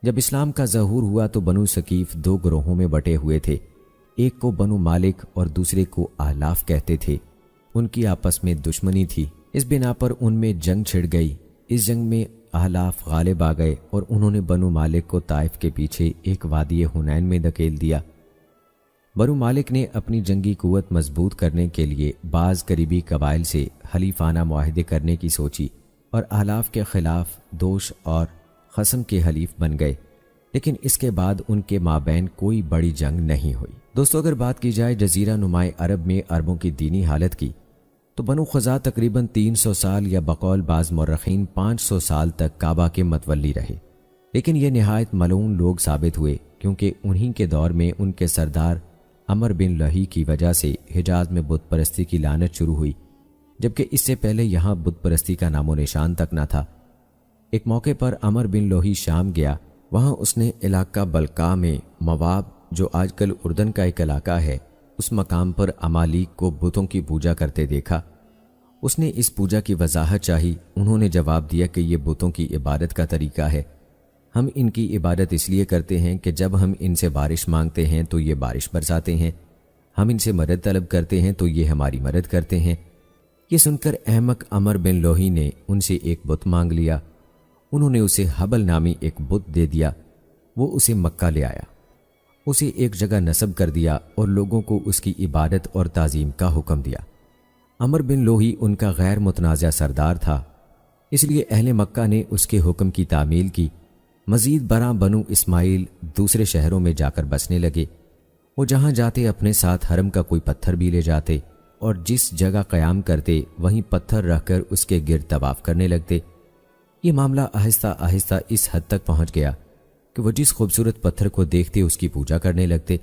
جب اسلام کا ظہور ہوا تو بنو ثقیف دو گروہوں میں بٹے ہوئے تھے۔ ایک کو بنو مالک اور دوسرے کو احلاف کہتے تھے۔ ان کی آپس میں دشمنی تھی، اس بنا پر ان میں جنگ چھڑ گئی۔ اس جنگ میں احلاف غالب آ گئے اور انہوں نے بنو مالک کو طائف کے پیچھے ایک وادی حنین میں دھکیل دیا۔ بنو مالک نے اپنی جنگی قوت مضبوط کرنے کے لیے بعض قریبی قبائل سے حلیفانہ معاہدے کرنے کی سوچی اور احلاف کے خلاف دوش اور خصم کے حلیف بن گئے، لیکن اس کے بعد ان کے مابین کوئی بڑی جنگ نہیں ہوئی۔ دوستو، اگر بات کی جائے جزیرہ نمائے عرب میں عربوں کی دینی حالت کی تو بنو خزاع تقریباً 300 سال یا بقول بعض مورخین 500 سال تک کعبہ کے متولی رہے، لیکن یہ نہایت ملعون لوگ ثابت ہوئے، کیونکہ انہی کے دور میں ان کے سردار عمر بن لہی کی وجہ سے حجاز میں بت پرستی کی لعنت شروع ہوئی، جبکہ اس سے پہلے یہاں بت پرستی کا نام و نشان تک نہ تھا۔ ایک موقع پر عمر بن لہی شام گیا، وہاں اس نے علاقہ بلقاء میں مواب، جو آج کل اردن کا ایک علاقہ ہے، اس مقام پر عمالیق کو بتوں کی پوجا کرتے دیکھا۔ اس نے اس پوجا کی وضاحت چاہی۔ انہوں نے جواب دیا کہ یہ بتوں کی عبادت کا طریقہ ہے، ہم ان کی عبادت اس لیے کرتے ہیں کہ جب ہم ان سے بارش مانگتے ہیں تو یہ بارش برساتے ہیں، ہم ان سے مدد طلب کرتے ہیں تو یہ ہماری مدد کرتے ہیں۔ یہ سن کر احمق عمر بن لوہی نے ان سے ایک بت مانگ لیا۔ انہوں نے اسے حبل نامی ایک بت دے دیا۔ وہ اسے مکہ لے آیا، اسے ایک جگہ نصب کر دیا اور لوگوں کو اس کی عبادت اور تعظیم کا حکم دیا۔ عمر بن لوہی ان کا غیر متنازع سردار تھا، اس لیے اہل مکہ نے اس کے حکم کی تعمیل کی۔ مزید برآں بنو اسماعیل دوسرے شہروں میں جا کر بسنے لگے۔ وہ جہاں جاتے اپنے ساتھ حرم کا کوئی پتھر بھی لے جاتے اور جس جگہ قیام کرتے وہیں پتھر رکھ کر اس کے گرد طواف کرنے لگتے۔ یہ معاملہ آہستہ آہستہ اس حد تک پہنچ گیا کہ وہ جس خوبصورت پتھر کو دیکھتے اس کی پوجا کرنے لگتے۔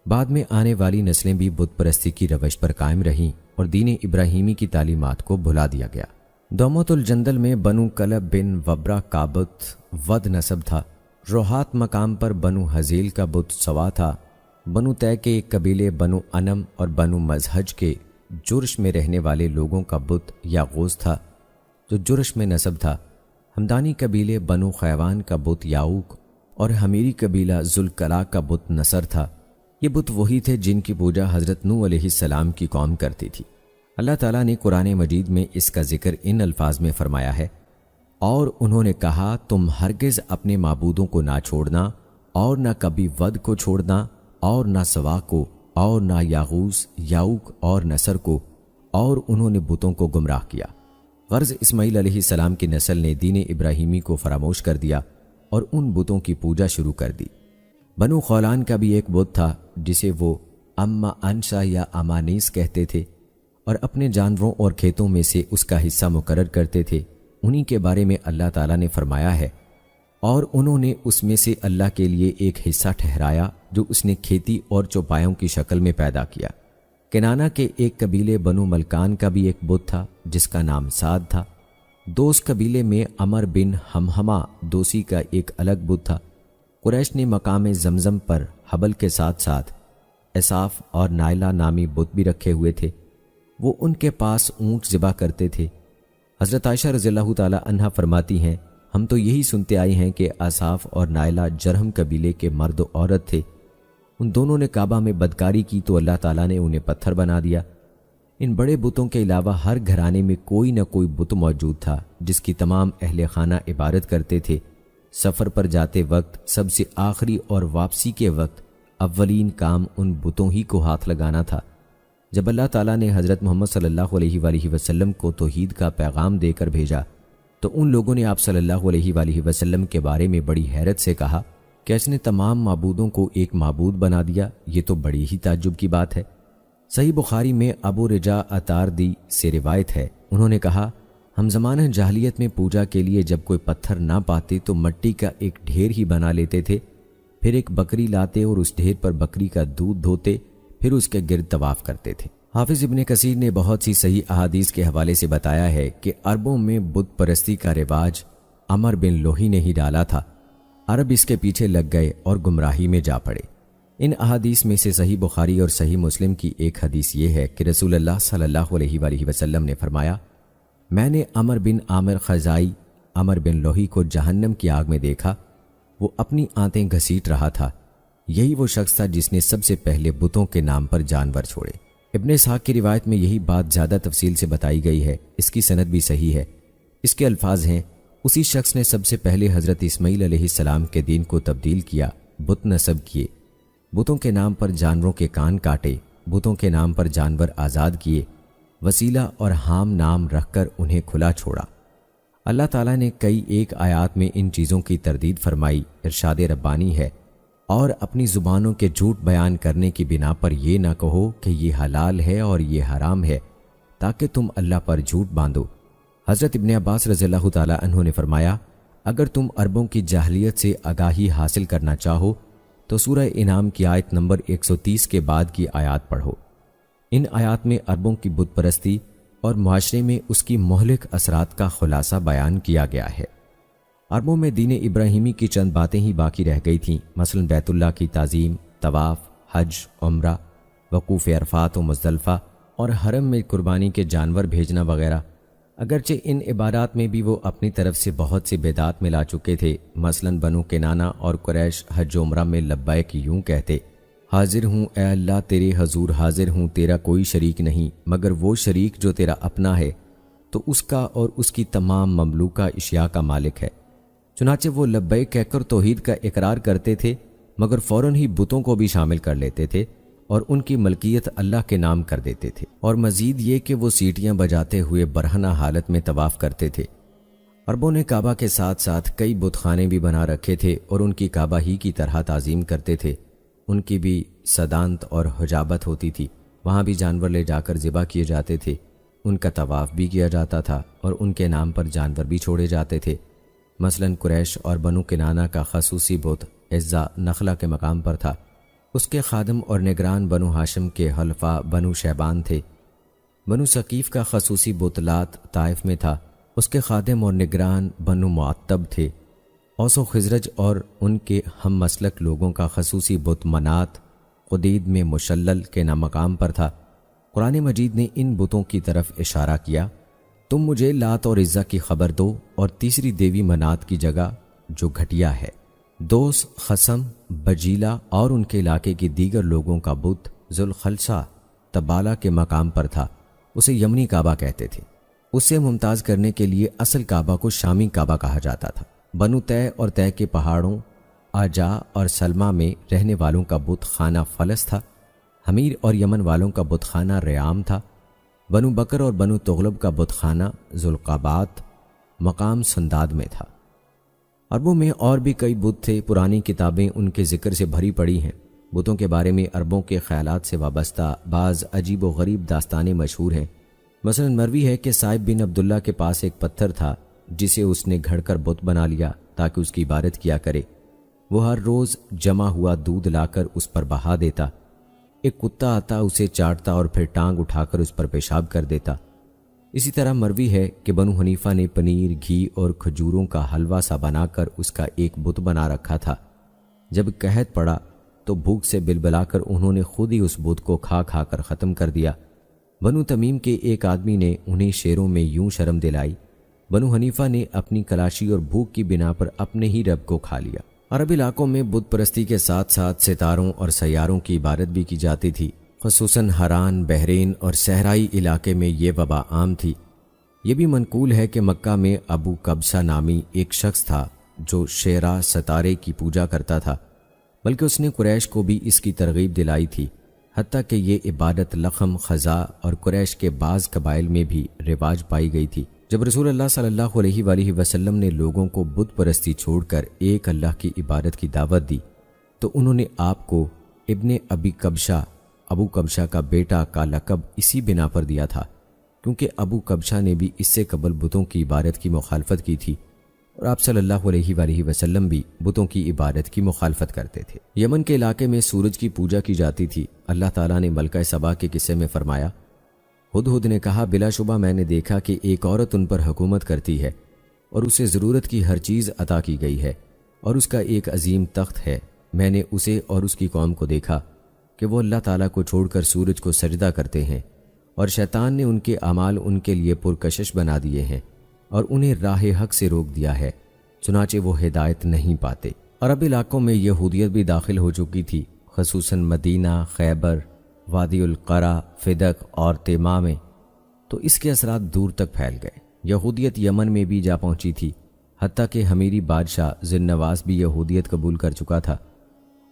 بعد میں آنے والی نسلیں بھی بت پرستی کی روش پر قائم رہیں اور دین ابراہیمی کی تعلیمات کو بھلا دیا گیا۔ دومت الجندل میں بنو کلب بن وبرہ کا بت ود نسب تھا۔ روحات مقام پر بنو حزیل کا بت سوا تھا۔ بنو طے کے ایک قبیلے بنو انم اور بنو مزہج کے جرش میں رہنے والے لوگوں کا بت یاغوث تھا، جو جرش میں نسب تھا۔ ہمدانی قبیلے بنو خیوان کا بت یاؤق اور حمیری قبیلہ ذوالکلاء کا بت نصر تھا۔ یہ بت وہی تھے جن کی پوجا حضرت نوح علیہ السلام کی قوم کرتی تھی۔ اللہ تعالیٰ نے قرآن مجید میں اس کا ذکر ان الفاظ میں فرمایا ہے، اور انہوں نے کہا تم ہرگز اپنے معبودوں کو نہ چھوڑنا اور نہ کبھی ود کو چھوڑنا اور نہ سوا کو اور نہ یاغوث یاؤق اور نصر کو، اور انہوں نے بتوں کو گمراہ کیا۔ غرض اسماعیل علیہ السلام کی نسل نے دین ابراہیمی کو فراموش کر دیا اور ان بتوں کی پوجا شروع کر دی۔ بنو خولان کا بھی ایک بت تھا جسے وہ اما انشا یا امانیس کہتے تھے اور اپنے جانوروں اور کھیتوں میں سے اس کا حصہ مقرر کرتے تھے۔ انہی کے بارے میں اللہ تعالیٰ نے فرمایا ہے، اور انہوں نے اس میں سے اللہ کے لیے ایک حصہ ٹھہرایا جو اس نے کھیتی اور چوپایوں کی شکل میں پیدا کیا۔ کنانہ کے ایک قبیلے بنو ملکان کا بھی ایک بت تھا جس کا نام سعد تھا۔ دوس قبیلے میں عمر بن ہمہمہ دوسی کا ایک الگ بت تھا۔ قریش نے مقام زمزم پر حبل کے ساتھ ساتھ اساف اور نائلہ نامی بت بھی رکھے ہوئے تھے۔ وہ ان کے پاس اونٹ ذبح کرتے تھے۔ حضرت عائشہ رضی اللہ تعالی عنہا فرماتی ہیں، ہم تو یہی سنتے آئے ہیں کہ اساف اور نائلہ جرہم قبیلے کے مرد و عورت تھے۔ ان دونوں نے کعبہ میں بدکاری کی تو اللہ تعالیٰ نے انہیں پتھر بنا دیا۔ ان بڑے بتوں کے علاوہ ہر گھرانے میں کوئی نہ کوئی بت موجود تھا جس کی تمام اہل خانہ عبادت کرتے تھے۔ سفر پر جاتے وقت سب سے آخری اور واپسی کے وقت اولین کام ان بتوں ہی کو ہاتھ لگانا تھا۔ جب اللہ تعالیٰ نے حضرت محمد صلی اللہ علیہ وآلہ وسلم کو توحید کا پیغام دے کر بھیجا تو ان لوگوں نے آپ صلی اللہ علیہ وآلہ وسلم کے بارے میں بڑی حیرت سے کہا کہ اس نے تمام معبودوں کو ایک معبود بنا دیا، یہ تو بڑی ہی تعجب کی بات ہے۔ صحیح بخاری میں ابو رجا اتاردی سے روایت ہے، انہوں نے کہا، ہم زمانہ جاہلیت میں پوجا کے لیے جب کوئی پتھر نہ پاتے تو مٹی کا ایک ڈھیر ہی بنا لیتے تھے، پھر ایک بکری لاتے اور اس ڈھیر پر بکری کا دودھ دھوتے، پھر اس کے گرد طواف کرتے تھے۔ حافظ ابن کثیر نے بہت سی صحیح احادیث کے حوالے سے بتایا ہے کہ عربوں میں بت پرستی کا رواج عمر بن لوہی نے ہی ڈالا تھا۔ عرب اس کے پیچھے لگ گئے اور گمراہی میں جا پڑے۔ ان احادیث میں سے صحیح بخاری اور صحیح مسلم کی ایک حدیث یہ ہے کہ رسول اللہ صلی اللہ علیہ وآلہ وسلم نے فرمایا، میں نے عمر بن عامر خزائی عمر بن لوہی کو جہنم کی آگ میں دیکھا، وہ اپنی آنتیں گھسیٹ رہا تھا۔ یہی وہ شخص تھا جس نے سب سے پہلے بتوں کے نام پر جانور چھوڑے۔ ابن اسحاق کی روایت میں یہی بات زیادہ تفصیل سے بتائی گئی ہے، اس کی سند بھی صحیح ہے۔ اس کے الفاظ ہیں، اسی شخص نے سب سے پہلے حضرت اسماعیل علیہ السلام کے دین کو تبدیل کیا، بت نصب کیے، بتوں کے نام پر جانوروں کے کان کاٹے، بتوں کے نام پر جانور آزاد کیے، وسیلہ اور حام نام رکھ کر انہیں کھلا چھوڑا۔ اللہ تعالیٰ نے کئی ایک آیات میں ان چیزوں کی تردید فرمائی، ارشاد ربانی ہے، اور اپنی زبانوں کے جھوٹ بیان کرنے کی بنا پر یہ نہ کہو کہ یہ حلال ہے اور یہ حرام ہے تاکہ تم اللہ پر جھوٹ باندھو۔ حضرت ابن عباس رضی اللہ تعالیٰ عنہ نے فرمایا، اگر تم عربوں کی جاہلیت سے آگاہی حاصل کرنا چاہو تو سورہ انعام کی آیت نمبر 130 کے بعد کی آیات پڑھو۔ ان آیات میں عربوں کی بت پرستی اور معاشرے میں اس کی مہلک اثرات کا خلاصہ بیان کیا گیا ہے۔ عربوں میں دین ابراہیمی کی چند باتیں ہی باقی رہ گئی تھیں، مثلا بیت اللہ کی تعظیم، طواف، حج، عمرہ، وقوف عرفات و مزدلفہ اور حرم میں قربانی کے جانور بھیجنا وغیرہ۔ اگرچہ ان عبادات میں بھی وہ اپنی طرف سے بہت سی بدعات ملا چکے تھے، مثلا بنو کنانہ اور قریش حج و عمرہ میں لبیک یوں کہتے، حاضر ہوں اے اللہ تیرے حضور، حاضر ہوں تیرا کوئی شریک نہیں مگر وہ شریک جو تیرا اپنا ہے تو اس کا اور اس کی تمام مملوکہ اشیاء کا مالک ہے۔ چنانچہ وہ لبیک کہہ کر توحید کا اقرار کرتے تھے مگر فوراً ہی بتوں کو بھی شامل کر لیتے تھے اور ان کی ملکیت اللہ کے نام کر دیتے تھے، اور مزید یہ کہ وہ سیٹیاں بجاتے ہوئے برہنہ حالت میں طواف کرتے تھے۔ عربوں نے کعبہ کے ساتھ ساتھ کئی بت خانے بھی بنا رکھے تھے اور ان کی کعبہ ہی کی طرح تعظیم کرتے تھے۔ ان کی بھی صدانت اور حجابت ہوتی تھی، وہاں بھی جانور لے جا کر ذبح کیے جاتے تھے، ان کا طواف بھی کیا جاتا تھا اور ان کے نام پر جانور بھی چھوڑے جاتے تھے۔ مثلا قریش اور بنو کنانہ کا خصوصی بت عزہ نخلہ کے مقام پر تھا، اس کے خادم اور نگران بنو ہاشم کے حلفاء بنو شیبان تھے۔ بنو ثقیف کا خصوصی بت لات طائف میں تھا، اس کے خادم اور نگران بنو معتب تھے۔ اوس و خزرج اور ان کے ہم مسلک لوگوں کا خصوصی بت منات قدید میں مشلل کے نام مقام پر تھا۔ قرآن مجید نے ان بتوں کی طرف اشارہ کیا، تم مجھے لات اور عزہ کی خبر دو اور تیسری دیوی منات کی جگہ جو گھٹیا ہے۔ دوس، خصم، بجیلہ اور ان کے علاقے کی دیگر لوگوں کا بت ذوالخلصہ تبالہ کے مقام پر تھا، اسے یمنی کعبہ کہتے تھے۔ اس سے ممتاز کرنے کے لیے اصل کعبہ کو شامی کعبہ کہا جاتا تھا۔ بنو طے اور طے کے پہاڑوں آجا اور سلمہ میں رہنے والوں کا بت خانہ فلس تھا۔ حمیر اور یمن والوں کا بت خانہ ریام تھا۔ بنو بکر اور بنو تغلب کا بت خانہ ذوالقابات مقام سنداد میں تھا۔ عربوں میں اور بھی کئی بت تھے، پرانی کتابیں ان کے ذکر سے بھری پڑی ہیں۔ بتوں کے بارے میں عربوں کے خیالات سے وابستہ بعض عجیب و غریب داستانیں مشہور ہیں۔ مثلا مروی ہے کہ صائب بن عبداللہ کے پاس ایک پتھر تھا جسے اس نے گھڑ کر بت بنا لیا تاکہ اس کی عبادت کیا کرے۔ وہ ہر روز جمع ہوا دودھ لا کر اس پر بہا دیتا، ایک کتا آتا اسے چاٹتا اور پھر ٹانگ اٹھا کر اس پر پیشاب کر دیتا۔ اسی طرح مروی ہے کہ بنو حنیفہ نے پنیر، گھی اور کھجوروں کا حلوہ سا بنا کر اس کا ایک بت بنا رکھا تھا۔ جب قحط پڑا تو بھوک سے بلبلا کر انہوں نے خود ہی اس بت کو کھا کھا کر ختم کر دیا۔ بنو تمیم کے ایک آدمی نے انہیں شیروں میں یوں شرم دلائی، بنو حنیفہ نے اپنی کلاشی اور بھوک کی بنا پر اپنے ہی رب کو کھا لیا۔ عرب علاقوں میں بت پرستی کے ساتھ ساتھ ستاروں اور سیاروں کی عبادت بھی کی جاتی تھی، خصوصاً ہران، بحرین اور صحرائی علاقے میں یہ وبا عام تھی۔ یہ بھی منقول ہے کہ مکہ میں ابو قبشہ نامی ایک شخص تھا جو شیرا ستارے کی پوجا کرتا تھا، بلکہ اس نے قریش کو بھی اس کی ترغیب دلائی تھی، حتیٰ کہ یہ عبادت لخم، خزاع اور قریش کے بعض قبائل میں بھی رواج پائی گئی تھی۔ جب رسول اللہ صلی اللہ علیہ وآلہ وسلم نے لوگوں کو بت پرستی چھوڑ کر ایک اللہ کی عبادت کی دعوت دی تو انہوں نے آپ کو ابن ابی قبشہ، ابو قبشہ کا بیٹا کا لقب اسی بنا پر دیا تھا، کیونکہ ابو قبشہ نے بھی اس سے قبل بتوں کی عبادت کی مخالفت کی تھی، اور آپ صلی اللہ علیہ وآلہ وسلم بھی بتوں کی عبادت کی مخالفت کرتے تھے۔ یمن کے علاقے میں سورج کی پوجا کی جاتی تھی۔ اللہ تعالیٰ نے ملکہ سبا کے قصے میں فرمایا، ہدہد نے کہا، بلا شبہ میں نے دیکھا کہ ایک عورت ان پر حکومت کرتی ہے اور اسے ضرورت کی ہر چیز عطا کی گئی ہے اور اس کا ایک عظیم تخت ہے۔ میں نے اسے اور اس کی قوم کو دیکھا کہ وہ اللہ تعالیٰ کو چھوڑ کر سورج کو سجدہ کرتے ہیں، اور شیطان نے ان کے اعمال ان کے لیے پرکشش بنا دیے ہیں اور انہیں راہ حق سے روک دیا ہے، چنانچہ وہ ہدایت نہیں پاتے۔ عرب علاقوں میں یہودیت بھی داخل ہو چکی تھی، خصوصاً مدینہ، خیبر، وادی القرا، فدق اور تیما میں، تو اس کے اثرات دور تک پھیل گئے۔ یہودیت یمن میں بھی جا پہنچی تھی، حتیٰ کہ حمیری بادشاہ ذی النواس بھی یہودیت قبول کر چکا تھا،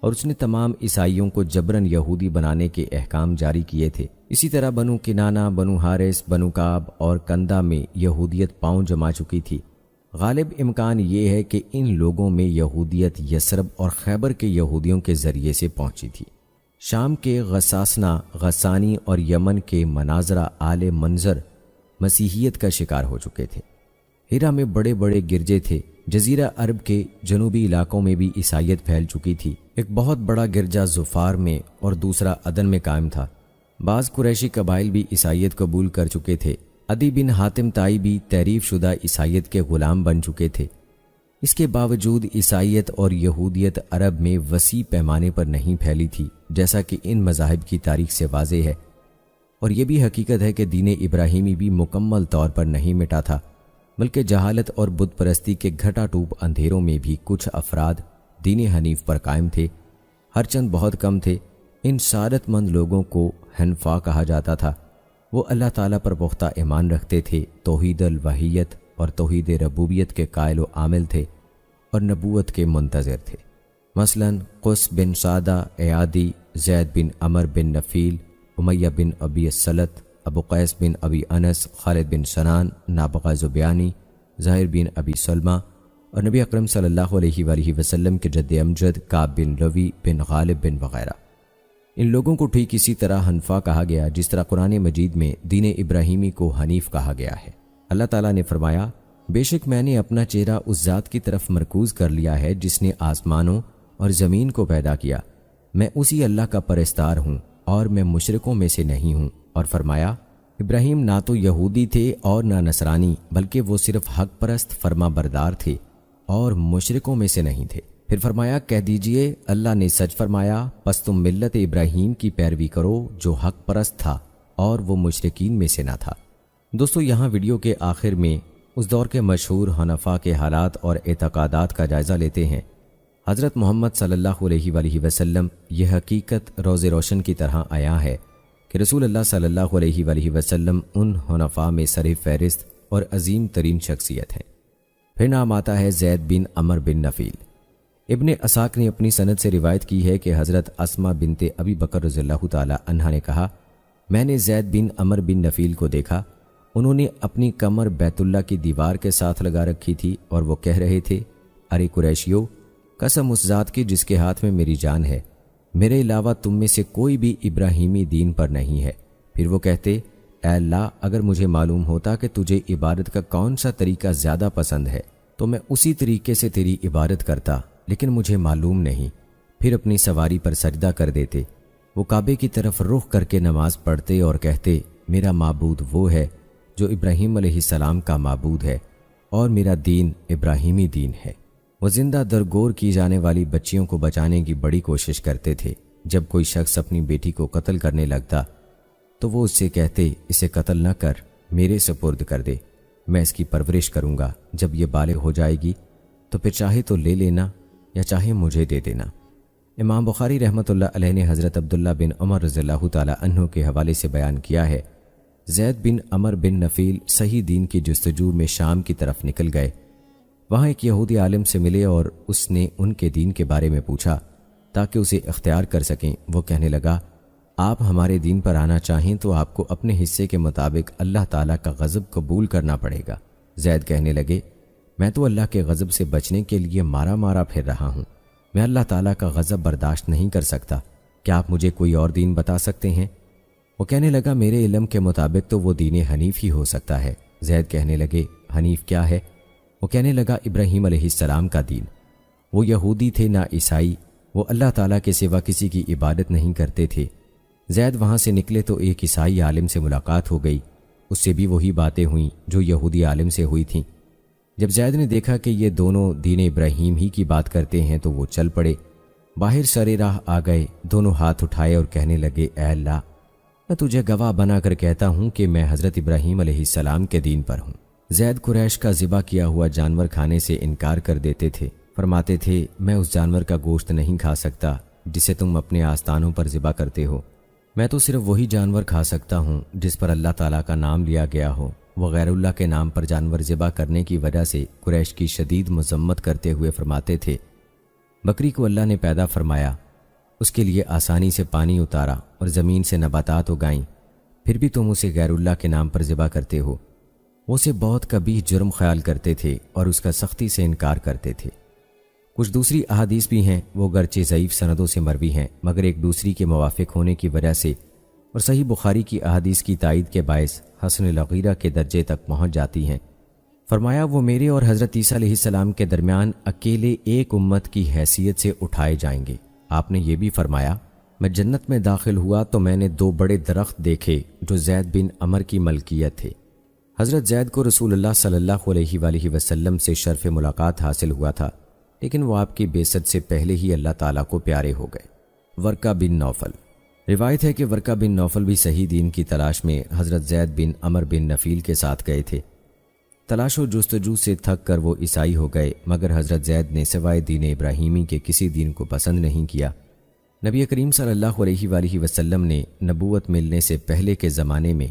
اور اس نے تمام عیسائیوں کو جبراً یہودی بنانے کے احکام جاری کیے تھے۔ اسی طرح بنو کنانہ، بنو حارث، بنو کعب اور کندہ میں یہودیت پاؤں جما چکی تھی۔ غالب امکان یہ ہے کہ ان لوگوں میں یہودیت یثرب اور خیبر کے یہودیوں کے ذریعے سے پہنچی تھی۔ شام کے غساسنہ، غسانی اور یمن کے مناظرہ آل منظر مسیحیت کا شکار ہو چکے تھے۔ ہیرا میں بڑے بڑے گرجے تھے۔ جزیرہ عرب کے جنوبی علاقوں میں بھی عیسائیت پھیل چکی تھی۔ ایک بہت بڑا گرجا ظفار میں اور دوسرا عدن میں قائم تھا۔ بعض قریشی قبائل بھی عیسائیت قبول کر چکے تھے۔ عدی بن حاتم تائی بھی تعریف شدہ عیسائیت کے غلام بن چکے تھے۔ اس کے باوجود عیسائیت اور یہودیت عرب میں وسیع پیمانے پر نہیں پھیلی تھی، جیسا کہ ان مذاہب کی تاریخ سے واضح ہے، اور یہ بھی حقیقت ہے کہ دین ابراہیمی بھی مکمل طور پر نہیں مٹا تھا، بلکہ جہالت اور بت پرستی کے گھٹا ٹوپ اندھیروں میں بھی کچھ افراد دین حنیف پر قائم تھے، ہر چند بہت کم تھے۔ ان سعادت مند لوگوں کو حنفا کہا جاتا تھا۔ وہ اللہ تعالیٰ پر پختہ ایمان رکھتے تھے، توحید الوحیت اور توحید ربوبیت کے قائل و عامل تھے اور نبوت کے منتظر تھے۔ مثلاً قس بن سعدہ ایادی، زید بن عمر بن نفیل، امیہ بن ابی السلط، ابو قیس بن ابی انس، خالد بن سنان، نابغہ زبیانی، ظاہر بن ابی سلمہ اور نبی اکرم صلی اللہ علیہ وآلہ وسلم کے جد امجد کعب بن روی بن غالب بن وغیرہ۔ ان لوگوں کو ٹھیک اسی طرح حنفا کہا گیا جس طرح قرآن مجید میں دین ابراہیمی کو حنیف کہا گیا ہے۔ اللہ تعالیٰ نے فرمایا، بے شک میں نے اپنا چہرہ اس ذات کی طرف مرکوز کر لیا ہے جس نے آسمانوں اور زمین کو پیدا کیا، میں اسی اللہ کا پرستار ہوں اور میں مشرکوں میں سے نہیں ہوں۔ اور فرمایا، ابراہیم نہ تو یہودی تھے اور نہ نصرانی، بلکہ وہ صرف حق پرست فرما بردار تھے اور مشرکوں میں سے نہیں تھے۔ پھر فرمایا، کہہ دیجئے اللہ نے سچ فرمایا، پس تم ملت ابراہیم کی پیروی کرو جو حق پرست تھا اور وہ مشرکین میں سے نہ تھا۔ دوستو، یہاں ویڈیو کے آخر میں اس دور کے مشہور حنفاء کے حالات اور اعتقادات کا جائزہ لیتے ہیں۔ حضرت محمد صلی اللہ علیہ وآلہ وسلم یہ حقیقت روز روشن کی طرح عیاں ہے کہ رسول اللہ صلی اللہ علیہ وآلہ وسلم ان حنفاء میں سر فہرست اور عظیم ترین شخصیت ہے۔ پھر نام آتا ہے زید بن عمر بن نفیل۔ ابن اساک نے اپنی سند سے روایت کی ہے کہ حضرت اسما بنت ابی بکر رضی اللہ تعالی عنہا نے کہا، میں نے زید بن عمر بن نفیل کو دیکھا، انہوں نے اپنی کمر بیت اللہ کی دیوار کے ساتھ لگا رکھی تھی اور وہ کہہ رہے تھے، ارے قریشیو، قسم اس ذات کی جس کے ہاتھ میں میری جان ہے، میرے علاوہ تم میں سے کوئی بھی ابراہیمی دین پر نہیں ہے۔ پھر وہ کہتے، اے اللہ، اگر مجھے معلوم ہوتا کہ تجھے عبادت کا کون سا طریقہ زیادہ پسند ہے تو میں اسی طریقے سے تیری عبادت کرتا، لیکن مجھے معلوم نہیں۔ پھر اپنی سواری پر سجدہ کر دیتے، وہ کعبے کی طرف رخ کر کے نماز پڑھتے اور کہتے، میرا معبود وہ ہے جو ابراہیم علیہ السلام کا معبود ہے اور میرا دین ابراہیمی دین ہے۔ وہ زندہ درگور کی جانے والی بچیوں کو بچانے کی بڑی کوشش کرتے تھے۔ جب کوئی شخص اپنی بیٹی کو قتل کرنے لگتا تو وہ اس سے کہتے اسے قتل نہ کر، میرے سپرد کر دے، میں اس کی پرورش کروں گا، جب یہ بالغ ہو جائے گی تو پھر چاہے تو لے لینا یا چاہے مجھے دے دینا۔ امام بخاری رحمۃ اللہ علیہ نے حضرت عبداللہ بن عمر رضی اللہ تعالی عنہ کے حوالے سے بیان کیا ہے، زید بن عمر بن نفیل صحیح دین کی جستجو میں شام کی طرف نکل گئے۔ وہاں ایک یہودی عالم سے ملے اور اس نے ان کے دین کے بارے میں پوچھا تاکہ اسے اختیار کر سکیں۔ وہ کہنے لگا، آپ ہمارے دین پر آنا چاہیں تو آپ کو اپنے حصے کے مطابق اللہ تعالیٰ کا غضب قبول کرنا پڑے گا۔ زید کہنے لگے، میں تو اللہ کے غضب سے بچنے کے لیے مارا مارا پھر رہا ہوں، میں اللہ تعالیٰ کا غضب برداشت نہیں کر سکتا، کیا آپ مجھے کوئی اور دین بتا سکتے ہیں؟ وہ کہنے لگا، میرے علم کے مطابق تو وہ دین حنیف ہی ہو سکتا ہے۔ زید کہنے لگے، حنیف کیا ہے؟ وہ کہنے لگا، ابراہیم علیہ السلام کا دین۔ وہ یہودی تھے نہ عیسائی، وہ اللہ تعالیٰ کے سوا کسی کی عبادت نہیں کرتے تھے۔ زید وہاں سے نکلے تو ایک عیسائی عالم سے ملاقات ہو گئی، اس سے بھی وہی باتیں ہوئیں جو یہودی عالم سے ہوئی تھیں۔ جب زید نے دیکھا کہ یہ دونوں دین ابراہیم ہی کی بات کرتے ہیں تو وہ چل پڑے، باہر سرے راہ آ گئے، دونوں ہاتھ اٹھائے اور کہنے لگے، اے اللہ، میں تجھے گواہ بنا کر کہتا ہوں کہ میں حضرت ابراہیم علیہ السلام کے دین پر ہوں۔ زید قریش کا ذبح کیا ہوا جانور کھانے سے انکار کر دیتے تھے، فرماتے تھے، میں اس جانور کا گوشت نہیں کھا سکتا جسے تم اپنے آستانوں پر ذبح کرتے ہو، میں تو صرف وہی جانور کھا سکتا ہوں جس پر اللہ تعالیٰ کا نام لیا گیا ہو۔ وہ غیر اللہ کے نام پر جانور ذبح کرنے کی وجہ سے قریش کی شدید مذمت کرتے ہوئے فرماتے تھے، بکری کو اللہ نے پیدا فرمایا، اس کے لیے آسانی سے پانی اتارا اور زمین سے نباتات اگائیں، پھر بھی تم اسے غیر اللہ کے نام پر ذبح کرتے ہو۔ وہ اسے بہت قبیح جرم خیال کرتے تھے اور اس کا سختی سے انکار کرتے تھے۔ کچھ دوسری احادیث بھی ہیں، وہ گرچہ ضعیف سندوں سے مروی ہیں مگر ایک دوسری کے موافق ہونے کی وجہ سے اور صحیح بخاری کی احادیث کی تائید کے باعث حسن الغیرہ کے درجے تک پہنچ جاتی ہیں۔ فرمایا، وہ میرے اور حضرت عیسیٰ علیہ السلام کے درمیان اکیلے ایک امت کی حیثیت سے اٹھائے جائیں گے۔ آپ نے یہ بھی فرمایا، میں جنت میں داخل ہوا تو میں نے 2 بڑے درخت دیکھے جو زید بن عمر کی ملکیت تھے۔ حضرت زید کو رسول اللہ صلی اللہ علیہ وآلہ وسلم سے شرف ملاقات حاصل ہوا تھا، لیکن وہ آپ کی بعثت سے پہلے ہی اللہ تعالیٰ کو پیارے ہو گئے۔ ورقہ بن نوفل، روایت ہے کہ ورقہ بن نوفل بھی صحیح دین کی تلاش میں حضرت زید بن عمر بن نفیل کے ساتھ گئے تھے۔ تلاش و جستجو سے تھک کر وہ عیسائی ہو گئے، مگر حضرت زید نے سوائے دین ابراہیمی کے کسی دین کو پسند نہیں کیا۔ نبی کریم صلی اللہ علیہ وآلہ وسلم نے نبوت ملنے سے پہلے کے زمانے میں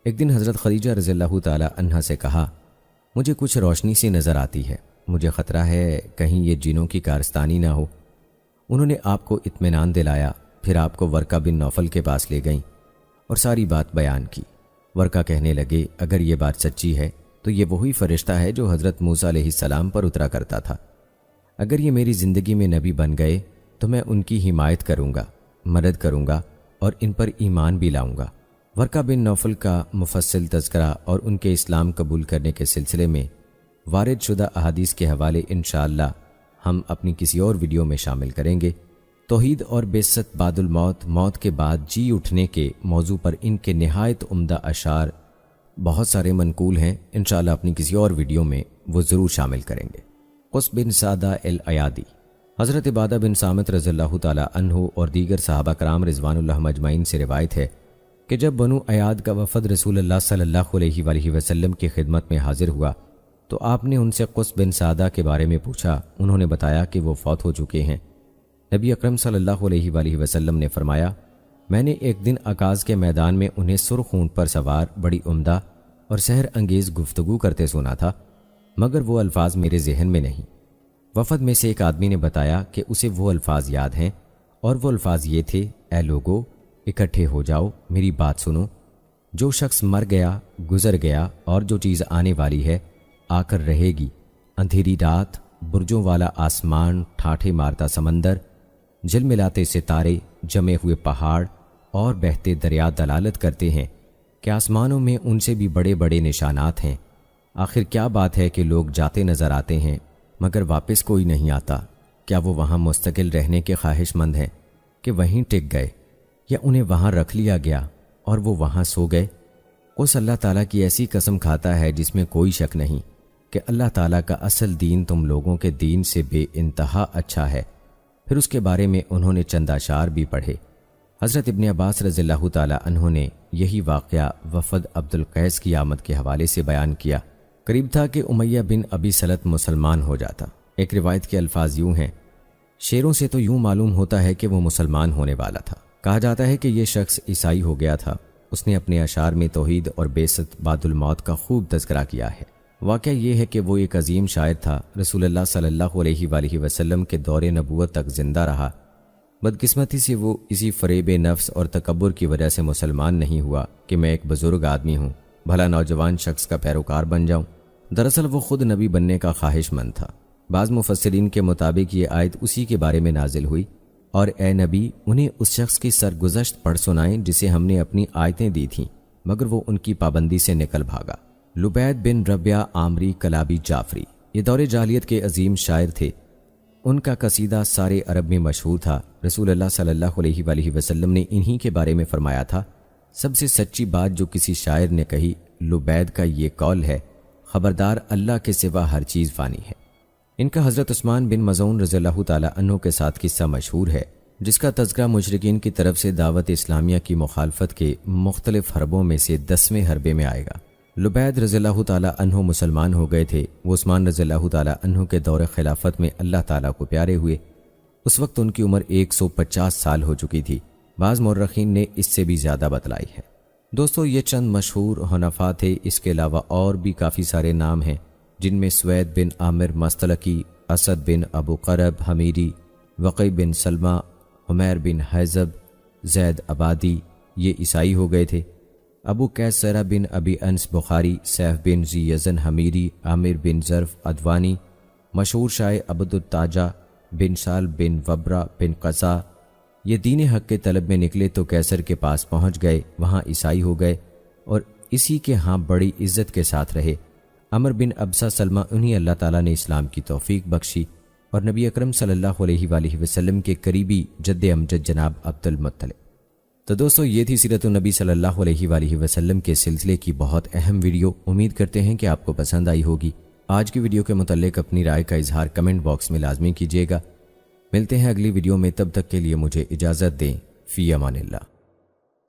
ایک دن حضرت خدیجہ رضی اللہ تعالی عنہا سے کہا، مجھے کچھ روشنی سی نظر آتی ہے، مجھے خطرہ ہے کہیں یہ جنوں کی کارستانی نہ ہو۔ انہوں نے آپ کو اطمینان دلایا، پھر آپ کو ورقہ بن نوفل کے پاس لے گئیں اور ساری بات بیان کی۔ ورقہ کہنے لگے، اگر یہ بات سچی ہے تو یہ وہی فرشتہ ہے جو حضرت موسیٰ علیہ السلام پر اترا کرتا تھا۔ اگر یہ میری زندگی میں نبی بن گئے تو میں ان کی حمایت کروں گا، مدد کروں گا اور ان پر ایمان بھی لاؤں گا۔ ورقہ بن نوفل کا مفصل تذکرہ اور ان کے اسلام قبول کرنے کے سلسلے میں وارد شدہ احادیث کے حوالے انشاءاللہ ہم اپنی کسی اور ویڈیو میں شامل کریں گے۔ توحید اور بعثت بعد الموت، موت کے بعد جی اٹھنے کے موضوع پر ان کے نہایت عمدہ اشعار بہت سارے منقول ہیں، انشاءاللہ اپنی کسی اور ویڈیو میں وہ ضرور شامل کریں گے۔ قس بن سعدہ الایادی، حضرت عبادہ بن صامت رضی اللہ تعالی عنہ اور دیگر صحابہ کرام رضوان اللہ مجمعین سے روایت ہے کہ جب بنو ایاد کا وفد رسول اللہ صلی اللہ علیہ وآلہ وسلم کی خدمت میں حاضر ہوا تو آپ نے ان سے قس بن سعدہ کے بارے میں پوچھا۔ انہوں نے بتایا کہ وہ فوت ہو چکے ہیں۔ نبی اکرم صلی اللہ علیہ وآلہ وسلم نے فرمایا، میں نے ایک دن عکاظ کے میدان میں انہیں سرخ اونٹ پر سوار بڑی عمدہ اور سحر انگیز گفتگو کرتے سنا تھا، مگر وہ الفاظ میرے ذہن میں نہیں۔ وفد میں سے ایک آدمی نے بتایا کہ اسے وہ الفاظ یاد ہیں، اور وہ الفاظ یہ تھے، اے لوگو، اکٹھے ہو جاؤ، میری بات سنو۔ جو شخص مر گیا گزر گیا، اور جو چیز آنے والی ہے آ کر رہے گی۔ اندھیری رات، برجوں والا آسمان، ٹھاٹھے مارتا سمندر، جھلملاتے ستارے، جمے ہوئے پہاڑ اور بہتے دریا دلالت کرتے ہیں کہ آسمانوں میں ان سے بھی بڑے بڑے نشانات ہیں۔ آخر کیا بات ہے کہ لوگ جاتے نظر آتے ہیں مگر واپس کوئی نہیں آتا؟ کیا وہ وہاں مستقل رہنے کے خواہش مند ہیں کہ وہیں ٹک گئے، یا انہیں وہاں رکھ لیا گیا اور وہ وہاں سو گئے؟ اس اللہ تعالیٰ کی ایسی قسم کھاتا ہے جس میں کوئی شک نہیں کہ اللہ تعالیٰ کا اصل دین تم لوگوں کے دین سے بے انتہا اچھا ہے۔ پھر اس کے بارے میں انہوں نے چند اشعار بھی پڑھے۔ حضرت ابن عباس رضی اللہ تعالیٰ عنہ نے یہی واقعہ وفد عبد القیس کی آمد کے حوالے سے بیان کیا۔ قریب تھا کہ امیہ بن ابی سلط مسلمان ہو جاتا۔ ایک روایت کے الفاظ یوں ہیں، شعروں سے تو یوں معلوم ہوتا ہے کہ وہ مسلمان ہونے والا تھا۔ کہا جاتا ہے کہ یہ شخص عیسائی ہو گیا تھا۔ اس نے اپنے اشعار میں توحید اور بعثت بعد الموت کا خوب تذکرہ کیا ہے۔ واقعہ یہ ہے کہ وہ ایک عظیم شاعر تھا، رسول اللہ صلی اللہ علیہ وآلہ وسلم کے دور نبوت تک زندہ رہا۔ بدقسمتی سے وہ اسی فریب نفس اور تکبر کی وجہ سے مسلمان نہیں ہوا کہ میں ایک بزرگ آدمی ہوں، بھلا نوجوان شخص کا پیروکار بن جاؤں۔ دراصل وہ خود نبی بننے کا خواہش مند تھا۔ بعض مفسرین کے مطابق یہ آیت اسی کے بارے میں نازل ہوئی، اور اے نبی انہیں اس شخص کی سرگزشت پڑھ سنائیں جسے ہم نے اپنی آیتیں دی تھیں مگر وہ ان کی پابندی سے نکل بھاگا۔ لبید بن ربیہ عامری کلابی جعفری یہ دور جاہلیت کے عظیم شاعر تھے۔ ان کا قصیدہ سارے عرب میں مشہور تھا۔ رسول اللہ صلی اللہ علیہ وآلہ وسلم نے انہی کے بارے میں فرمایا تھا، سب سے سچی بات جو کسی شاعر نے کہی لبید کا یہ قول ہے، خبردار اللہ کے سوا ہر چیز فانی ہے۔ ان کا حضرت عثمان بن مظعون رضی اللہ تعالیٰ عنہ کے ساتھ قصہ مشہور ہے، جس کا تذکرہ مشرکین کی طرف سے دعوت اسلامیہ کی مخالفت کے مختلف حربوں میں سے 10ویں حربے میں آئے گا۔ لبید رضی اللہ تعالیٰ عنہ مسلمان ہو گئے تھے۔ وہ عثمان رضی اللہ تعالیٰ عنہ کے دور خلافت میں اللہ تعالیٰ کو پیارے ہوئے۔ اس وقت ان کی عمر 150 سال ہو چکی تھی۔ بعض مورخین نے اس سے بھی زیادہ بتلائی ہے۔ دوستو یہ چند مشہور حنفاء تھے، اس کے علاوہ اور بھی کافی سارے نام ہیں جن میں سوید بن عامر مستلقی، اسد بن ابو قرب حمیری، وقی بن سلمہ، عمیر بن حیزب، زید عبادی یہ عیسائی ہو گئے تھے۔ ابو کیسرہ بن ابی انس بخاری، سیف بن زی یزن حمیری، عامر بن ظرف ادوانی، مشہور شاعر عبد التاجہ بن سال بن وبرہ بن قزا یہ دین حق کے طلب میں نکلے تو کیسر کے پاس پہنچ گئے، وہاں عیسائی ہو گئے اور اسی کے ہاں بڑی عزت کے ساتھ رہے۔ عمر بن ابسہ سلمہ انہیں اللہ تعالیٰ نے اسلام کی توفیق بخشی اور نبی اکرم صلی اللہ علیہ وآلہ وسلم کے قریبی جد امجد جناب عبد المطلب۔ تو دوستو یہ تھی سیرت النبی صلی اللہ علیہ وآلہ وسلم کے سلسلے کی بہت اہم ویڈیو۔ امید کرتے ہیں کہ آپ کو پسند آئی ہوگی۔ آج کی ویڈیو کے متعلق اپنی رائے کا اظہار کمنٹ باکس میں لازمی کیجیے گا۔ ملتے ہیں اگلی ویڈیو میں، تب تک کے لیے مجھے اجازت دیں۔ فی امان اللہ۔